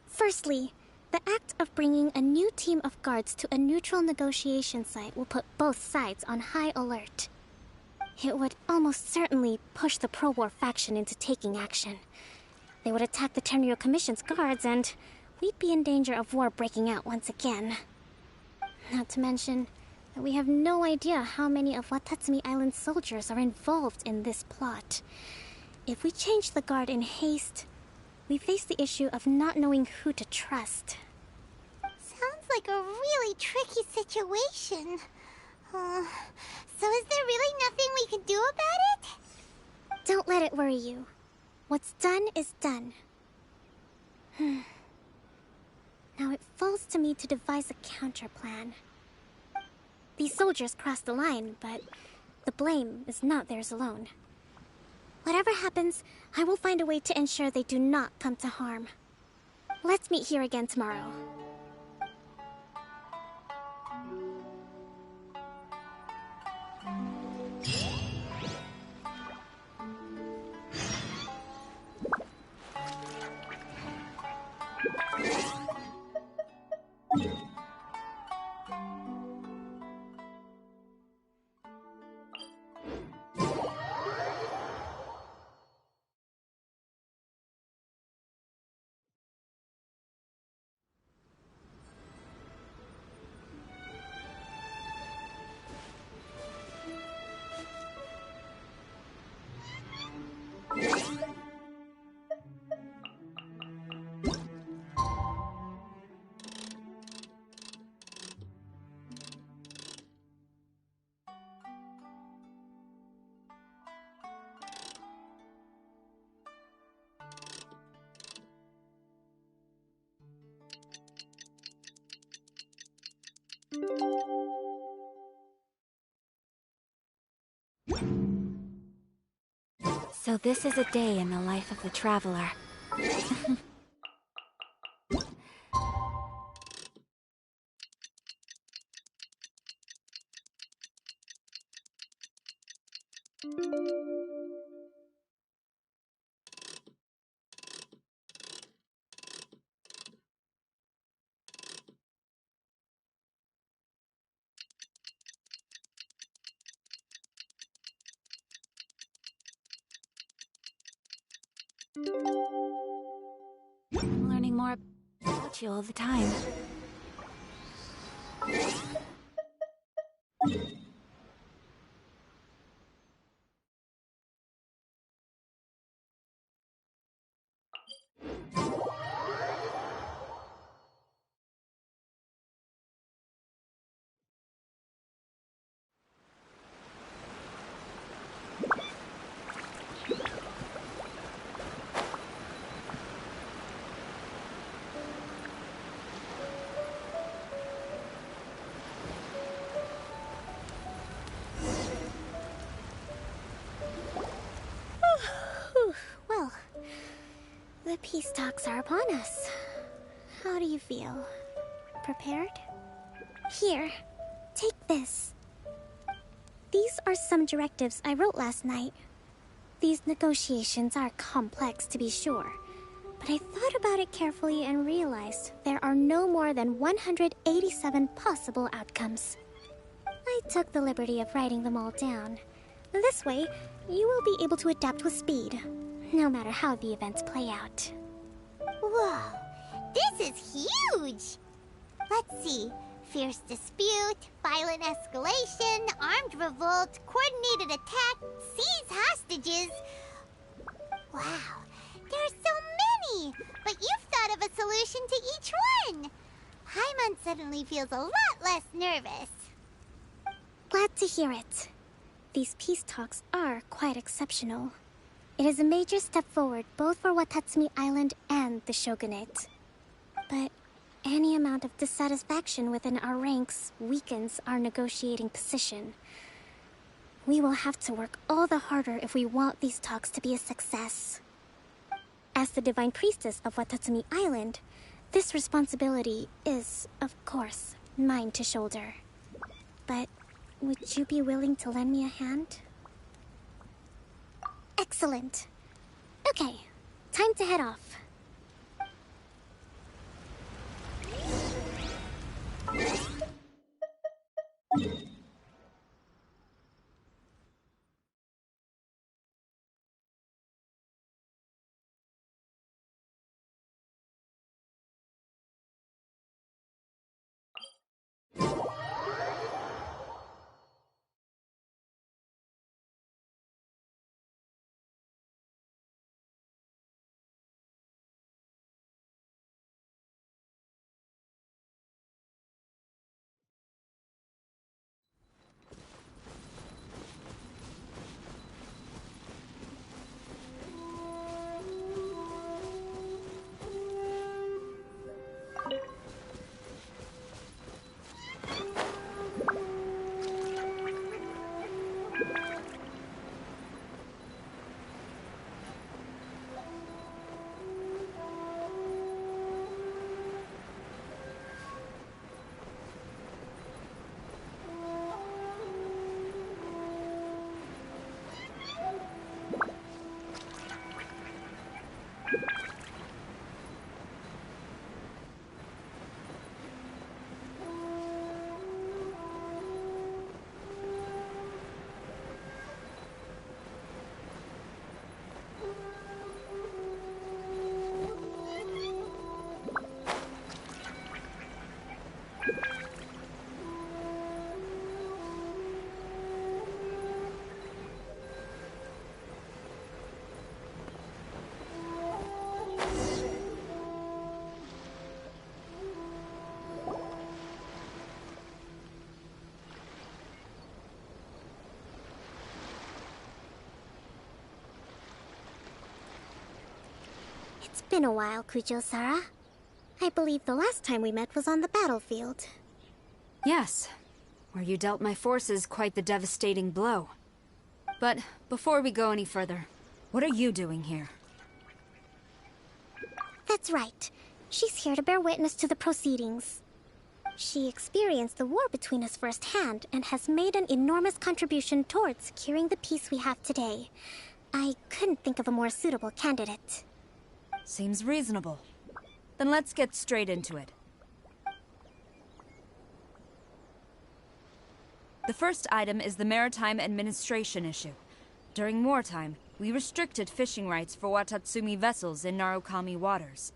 Firstly, the act of bringing a new team of guards to a neutral negotiation site will put both sides on high alert. It would almost certainly push the pro-war faction into taking action. They would attack the Tenryou Commission's guards, and we'd be in danger of war breaking out once again. Not to mention that we have no idea how many of Watatsumi Island's soldiers are involved in this plot. If we change the guard in haste, we face the issue of not knowing who to trust. Sounds like a really tricky situation. So is there really nothing we can do about it? Don't let it worry you. What's done is done. Now it falls to me to devise a counterplan. These soldiers crossed the line, but the blame is not theirs alone. Whatever happens, I will find a way to ensure they do not come to harm. Let's meet here again tomorrow. So this is a day in the life of the traveler. I'm learning more about you all the time. Well, the peace talks are upon us. How do you feel? Prepared? Here, take this. These are some directives I wrote last night. These negotiations are complex, to be sure, but I thought about it carefully and realized there are no more than 187 possible outcomes. I took the liberty of writing them all down. This way, you will be able to adapt with speed, no matter how the events play out. Whoa, this is huge! Let's see. Fierce dispute, violent escalation, armed revolt, coordinated attack, seize hostages. Wow, there are so many! But you've thought of a solution to each one! Paimon suddenly feels a lot less nervous. Glad to hear it. These peace talks are quite exceptional. It is a major step forward both for Watatsumi Island and the Shogunate. But any amount of dissatisfaction within our ranks weakens our negotiating position. We will have to work all the harder if we want these talks to be a success. As the Divine Priestess of Watatsumi Island, this responsibility is, of course, mine to shoulder. But would you be willing to lend me a hand? Excellent. Okay, time to head off. It's been a while, Kujo-Sara. I believe the last time we met was on the battlefield. Yes, where you dealt my forces quite the devastating blow. But before we go any further, what are you doing here? That's right. She's here to bear witness to the proceedings. She experienced the war between us firsthand and has made an enormous contribution towards securing the peace we have today. I couldn't think of a more suitable candidate. Seems reasonable. Then let's get straight into it. The first item is the maritime administration issue. During wartime, we restricted fishing rights for Watatsumi vessels in Narukami waters.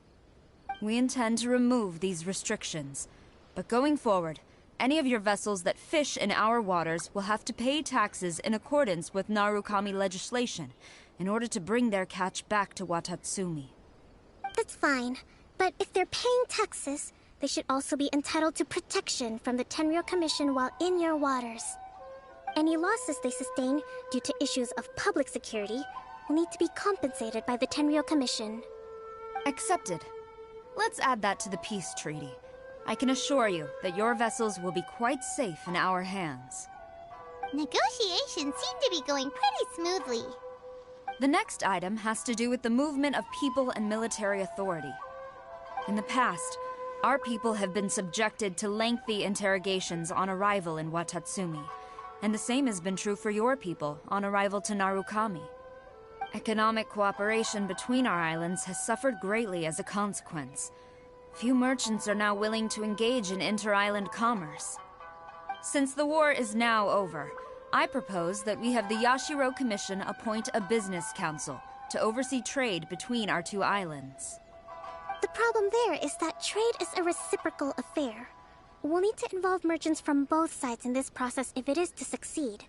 We intend to remove these restrictions, but going forward, any of your vessels that fish in our waters will have to pay taxes in accordance with Narukami legislation in order to bring their catch back to Watatsumi. That's fine, but if they're paying taxes, they should also be entitled to protection from the Tenryou Commission while in your waters. Any losses they sustain due to issues of public security will need to be compensated by the Tenryou Commission. Accepted. Let's add that to the peace treaty. I can assure you that your vessels will be quite safe in our hands. Negotiations seem to be going pretty smoothly. The next item has to do with the movement of people and military authority. In the past, our people have been subjected to lengthy interrogations on arrival in Watatsumi, and the same has been true for your people on arrival to Narukami. Economic cooperation between our islands has suffered greatly as a consequence. Few merchants are now willing to engage in inter-island commerce. Since the war is now over, I propose that we have the Yashiro Commission appoint a business council to oversee trade between our two islands. The problem there is that trade is a reciprocal affair. We'll need to involve merchants from both sides in this process if it is to succeed.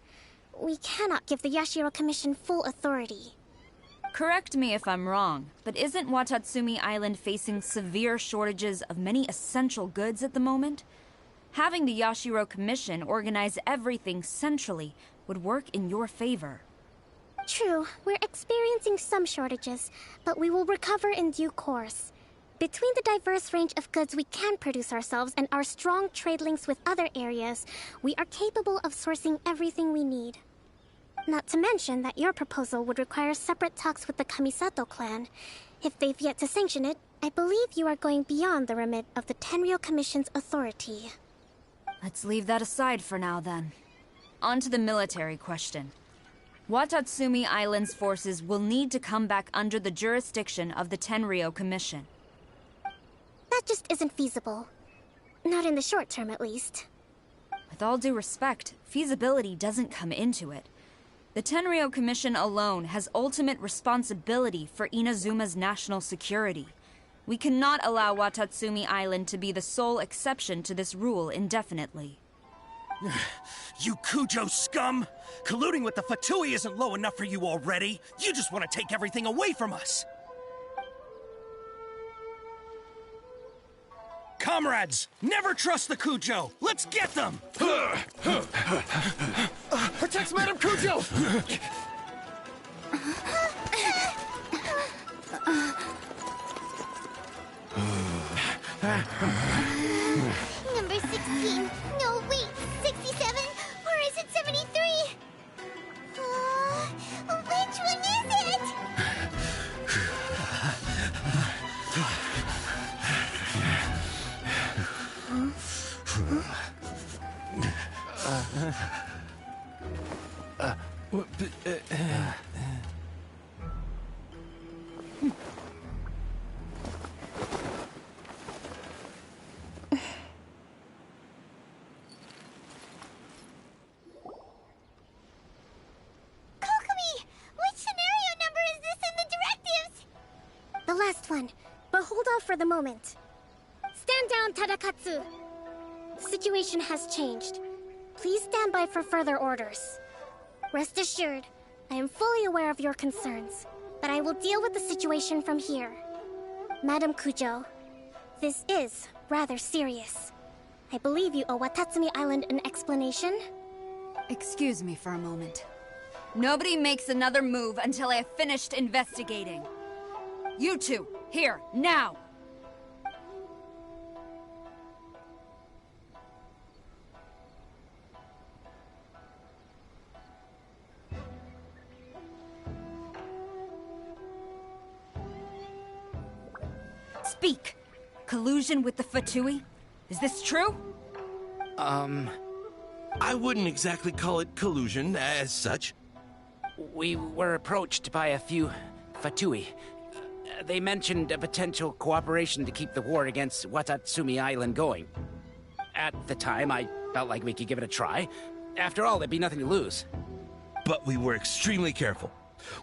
We cannot give the Yashiro Commission full authority. Correct me if I'm wrong, but isn't Watatsumi Island facing severe shortages of many essential goods at the moment? Having the Yashiro Commission organize everything centrally would work in your favor. True, we're experiencing some shortages, but we will recover in due course. Between the diverse range of goods we can produce ourselves and our strong trade links with other areas, we are capable of sourcing everything we need. Not to mention that your proposal would require separate talks with the Kamisato clan. If they've yet to sanction it, I believe you are going beyond the remit of the Tenryou Commission's authority. Let's leave that aside for now, then. On to the military question. Watatsumi Island's forces will need to come back under the jurisdiction of the Tenryou Commission. That just isn't feasible. Not in the short term, at least. With all due respect, feasibility doesn't come into it. The Tenryou Commission alone has ultimate responsibility for Inazuma's national security. We cannot allow Watatsumi Island to be the sole exception to this rule indefinitely. You Kujo scum! Colluding with the Fatui isn't low enough for you already! You just want to take everything away from us! Comrades, never trust the Kujo! Let's get them! Protect Madame Kujo! Number 16. No, wait. 67? Or is it 73? Which one is it? The last one, but hold off for the moment. Stand down, Tadakatsu! The situation has changed. Please stand by for further orders. Rest assured, I am fully aware of your concerns, but I will deal with the situation from here. Madam Kujo, this is rather serious. I believe you owe Watatsumi Island an explanation? Excuse me for a moment. Nobody makes another move until I have finished investigating. You two, here, now! Speak! Collusion with the Fatui? Is this true? I wouldn't exactly call it collusion as such. We were approached by a few Fatui. They mentioned a potential cooperation to keep the war against Watatsumi Island going. At the time, I felt like we could give it a try. After all, there'd be nothing to lose. But we were extremely careful.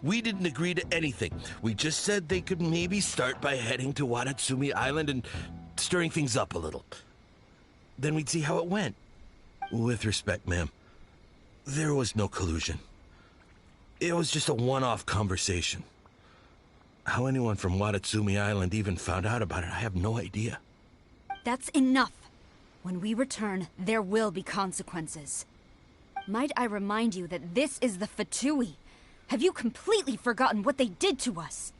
We didn't agree to anything. We just said they could maybe start by heading to Watatsumi Island and stirring things up a little. Then we'd see how it went. With respect, ma'am, there was no collusion. It was just a one-off conversation. How anyone from Watatsumi Island even found out about it, I have no idea. That's enough. When we return, there will be consequences. Might I remind you that this is the Fatui? Have you completely forgotten what they did to us?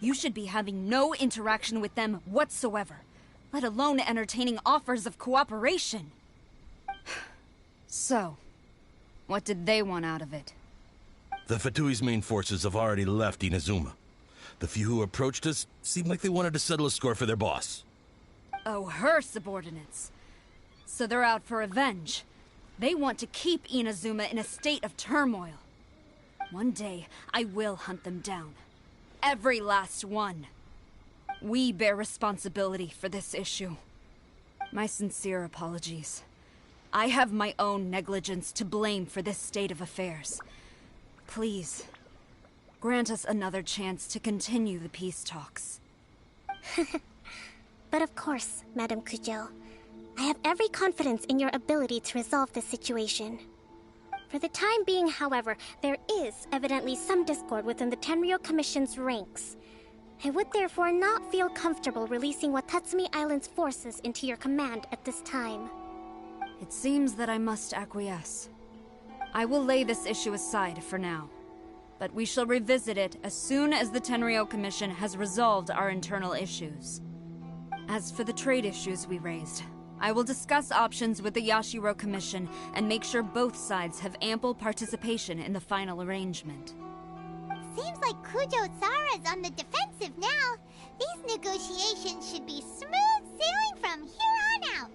You should be having no interaction with them whatsoever, let alone entertaining offers of cooperation. So, what did they want out of it? The Fatui's main forces have already left Inazuma. The few who approached us seemed like they wanted to settle a score for their boss. Oh, her subordinates. So they're out for revenge. They want to keep Inazuma in a state of turmoil. One day, I will hunt them down. Every last one. We bear responsibility for this issue. My sincere apologies. I have my own negligence to blame for this state of affairs. Please, grant us another chance to continue the peace talks. But of course, Madam Kujo. I have every confidence in your ability to resolve this situation. For the time being, however, there is evidently some discord within the Tenryou Commission's ranks. I would therefore not feel comfortable releasing Watatsumi Island's forces into your command at this time. It seems that I must acquiesce. I will lay this issue aside for now, but we shall revisit it as soon as the Tenryou Commission has resolved our internal issues. As for the trade issues we raised, I will discuss options with the Yashiro Commission and make sure both sides have ample participation in the final arrangement. Seems like Kujo-Sara's on the defensive now. These negotiations should be smooth sailing from here on out.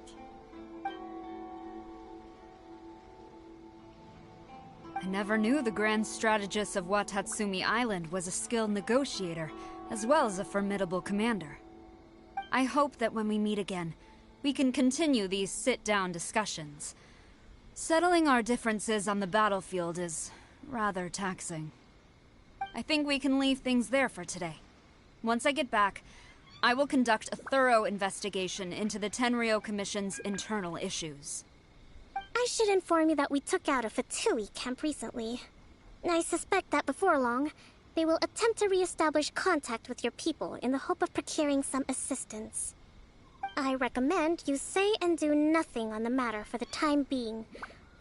I never knew the Grand Strategist of Watatsumi Island was a skilled negotiator, as well as a formidable commander. I hope that when we meet again, we can continue these sit-down discussions. Settling our differences on the battlefield is rather taxing. I think we can leave things there for today. Once I get back, I will conduct a thorough investigation into the Tenryou Commission's internal issues. I should inform you that we took out a Fatui camp recently. I suspect that before long, they will attempt to re-establish contact with your people in the hope of procuring some assistance. I recommend you say and do nothing on the matter for the time being,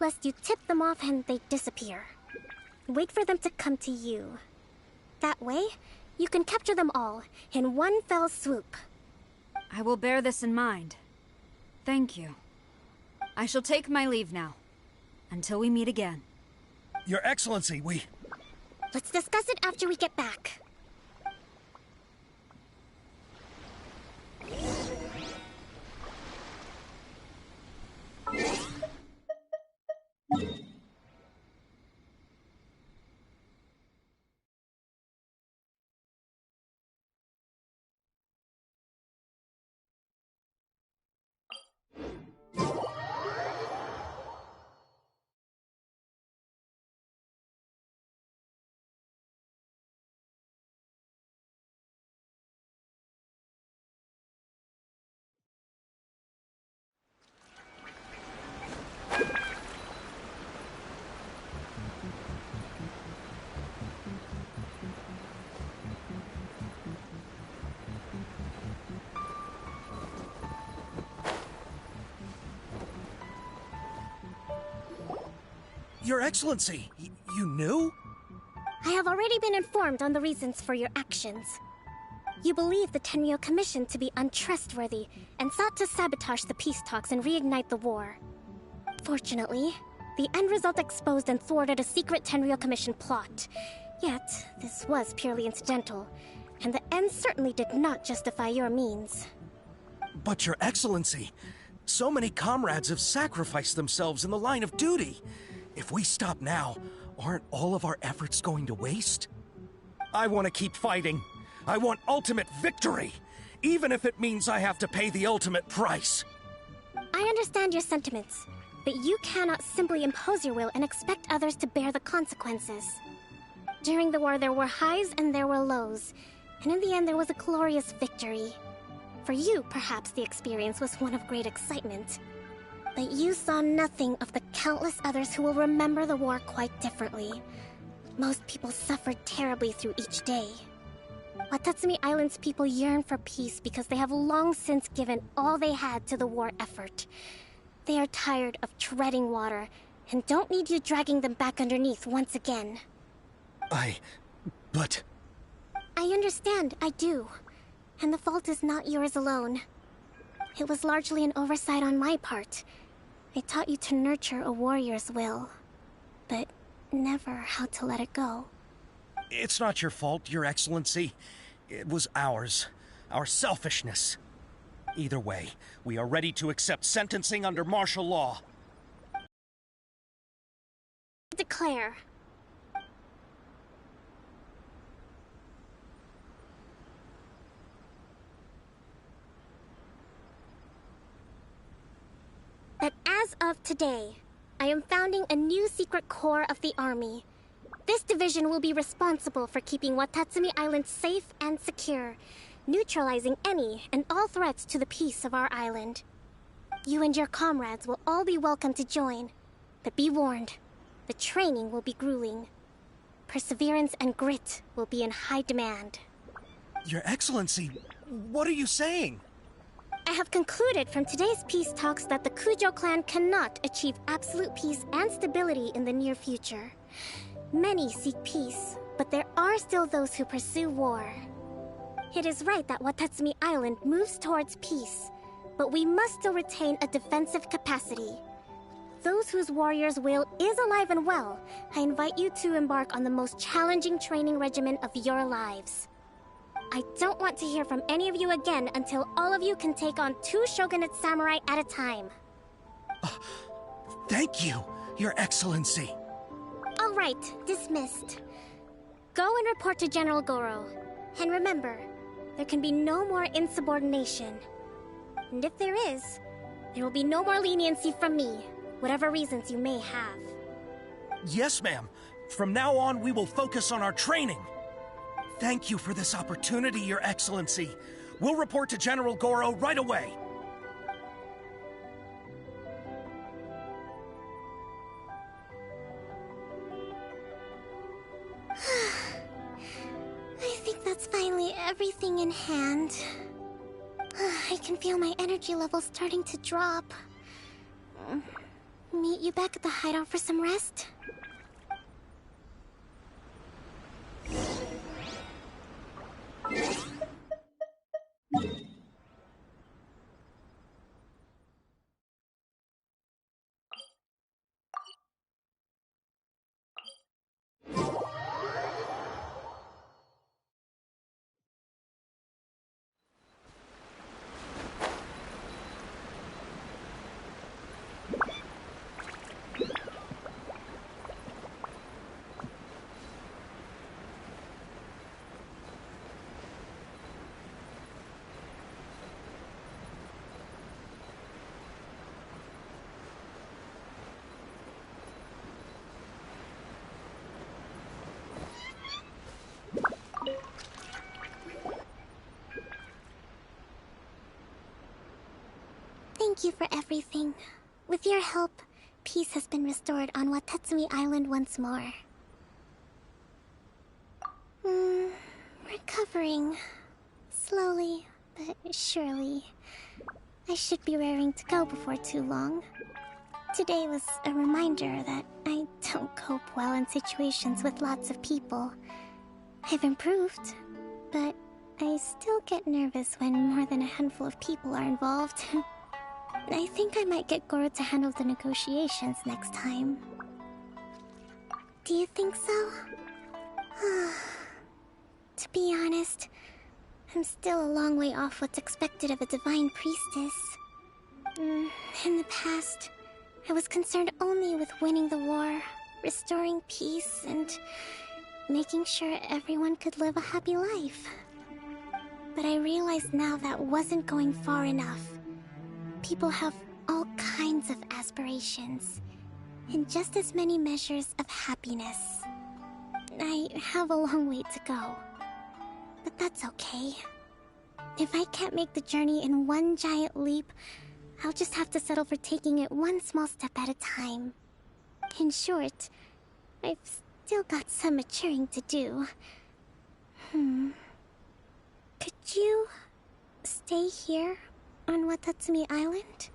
lest you tip them off and they disappear. Wait for them to come to you. That way, you can capture them all in one fell swoop. I will bear this in mind. Thank you. I shall take my leave now. Until we meet again. Your Excellency, Let's discuss it after we get back. Your Excellency, you knew? I have already been informed on the reasons for your actions. You believe the Tenryou Commission to be untrustworthy and sought to sabotage the peace talks and reignite the war. Fortunately, the end result exposed and thwarted a secret Tenryou Commission plot. Yet, this was purely incidental, and the end certainly did not justify your means. But Your Excellency, so many comrades have sacrificed themselves in the line of duty. If we stop now, aren't all of our efforts going to waste? I want to keep fighting. I want ultimate victory, even if it means I have to pay the ultimate price. I understand your sentiments, but you cannot simply impose your will and expect others to bear the consequences. During the war, there were highs and there were lows, and in the end, there was a glorious victory. For you, perhaps the experience was one of great excitement. But you saw nothing of the countless others who will remember the war quite differently. Most people suffered terribly through each day. Watatsumi Island's people yearn for peace because they have long since given all they had to the war effort. They are tired of treading water and don't need you dragging them back underneath once again. But... I understand, I do. And the fault is not yours alone. It was largely an oversight on my part. I taught you to nurture a warrior's will, but never how to let it go. It's not your fault, Your Excellency. It was ours. Our selfishness. Either way, we are ready to accept sentencing under martial law. Declare. That as of today, I am founding a new secret corps of the army. This division will be responsible for keeping Watatsumi Island safe and secure, neutralizing any and all threats to the peace of our island. You and your comrades will all be welcome to join, but be warned, the training will be grueling. Perseverance and grit will be in high demand. Your Excellency, what are you saying? I have concluded from today's peace talks that the Kujo clan cannot achieve absolute peace and stability in the near future. Many seek peace, but there are still those who pursue war. It is right that Watatsumi Island moves towards peace, but we must still retain a defensive capacity. Those whose warrior's will is alive and well, I invite you to embark on the most challenging training regimen of your lives. I don't want to hear from any of you again until all of you can take on 2 shogunate samurai at a time. Thank you, Your Excellency. All right, dismissed. Go and report to General Goro. And remember, there can be no more insubordination. And if there is, there will be no more leniency from me, whatever reasons you may have. Yes, ma'am. From now on, we will focus on our training. Thank you for this opportunity, Your Excellency. We'll report to General Goro right away. I think that's finally everything in hand. I can feel my energy levels starting to drop. Meet you back at the hideout for some rest? Thank you for everything. With your help, peace has been restored on Watatsumi Island once more. Recovering. Slowly, but surely. I should be raring to go before too long. Today was a reminder that I don't cope well in situations with lots of people. I've improved, but I still get nervous when more than a handful of people are involved. I think I might get Goro to handle the negotiations next time. Do you think so? To be honest, I'm still a long way off what's expected of a divine priestess. In the past, I was concerned only with winning the war, restoring peace, and making sure everyone could live a happy life. But I realize now that wasn't going far enough. People have all kinds of aspirations, and just as many measures of happiness. I have a long way to go, but that's okay. If I can't make the journey in one giant leap, I'll just have to settle for taking it one small step at a time. In short, I've still got some maturing to do. Could you stay here on Watatsumi Island?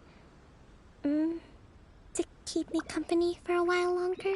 To keep me company for a while longer?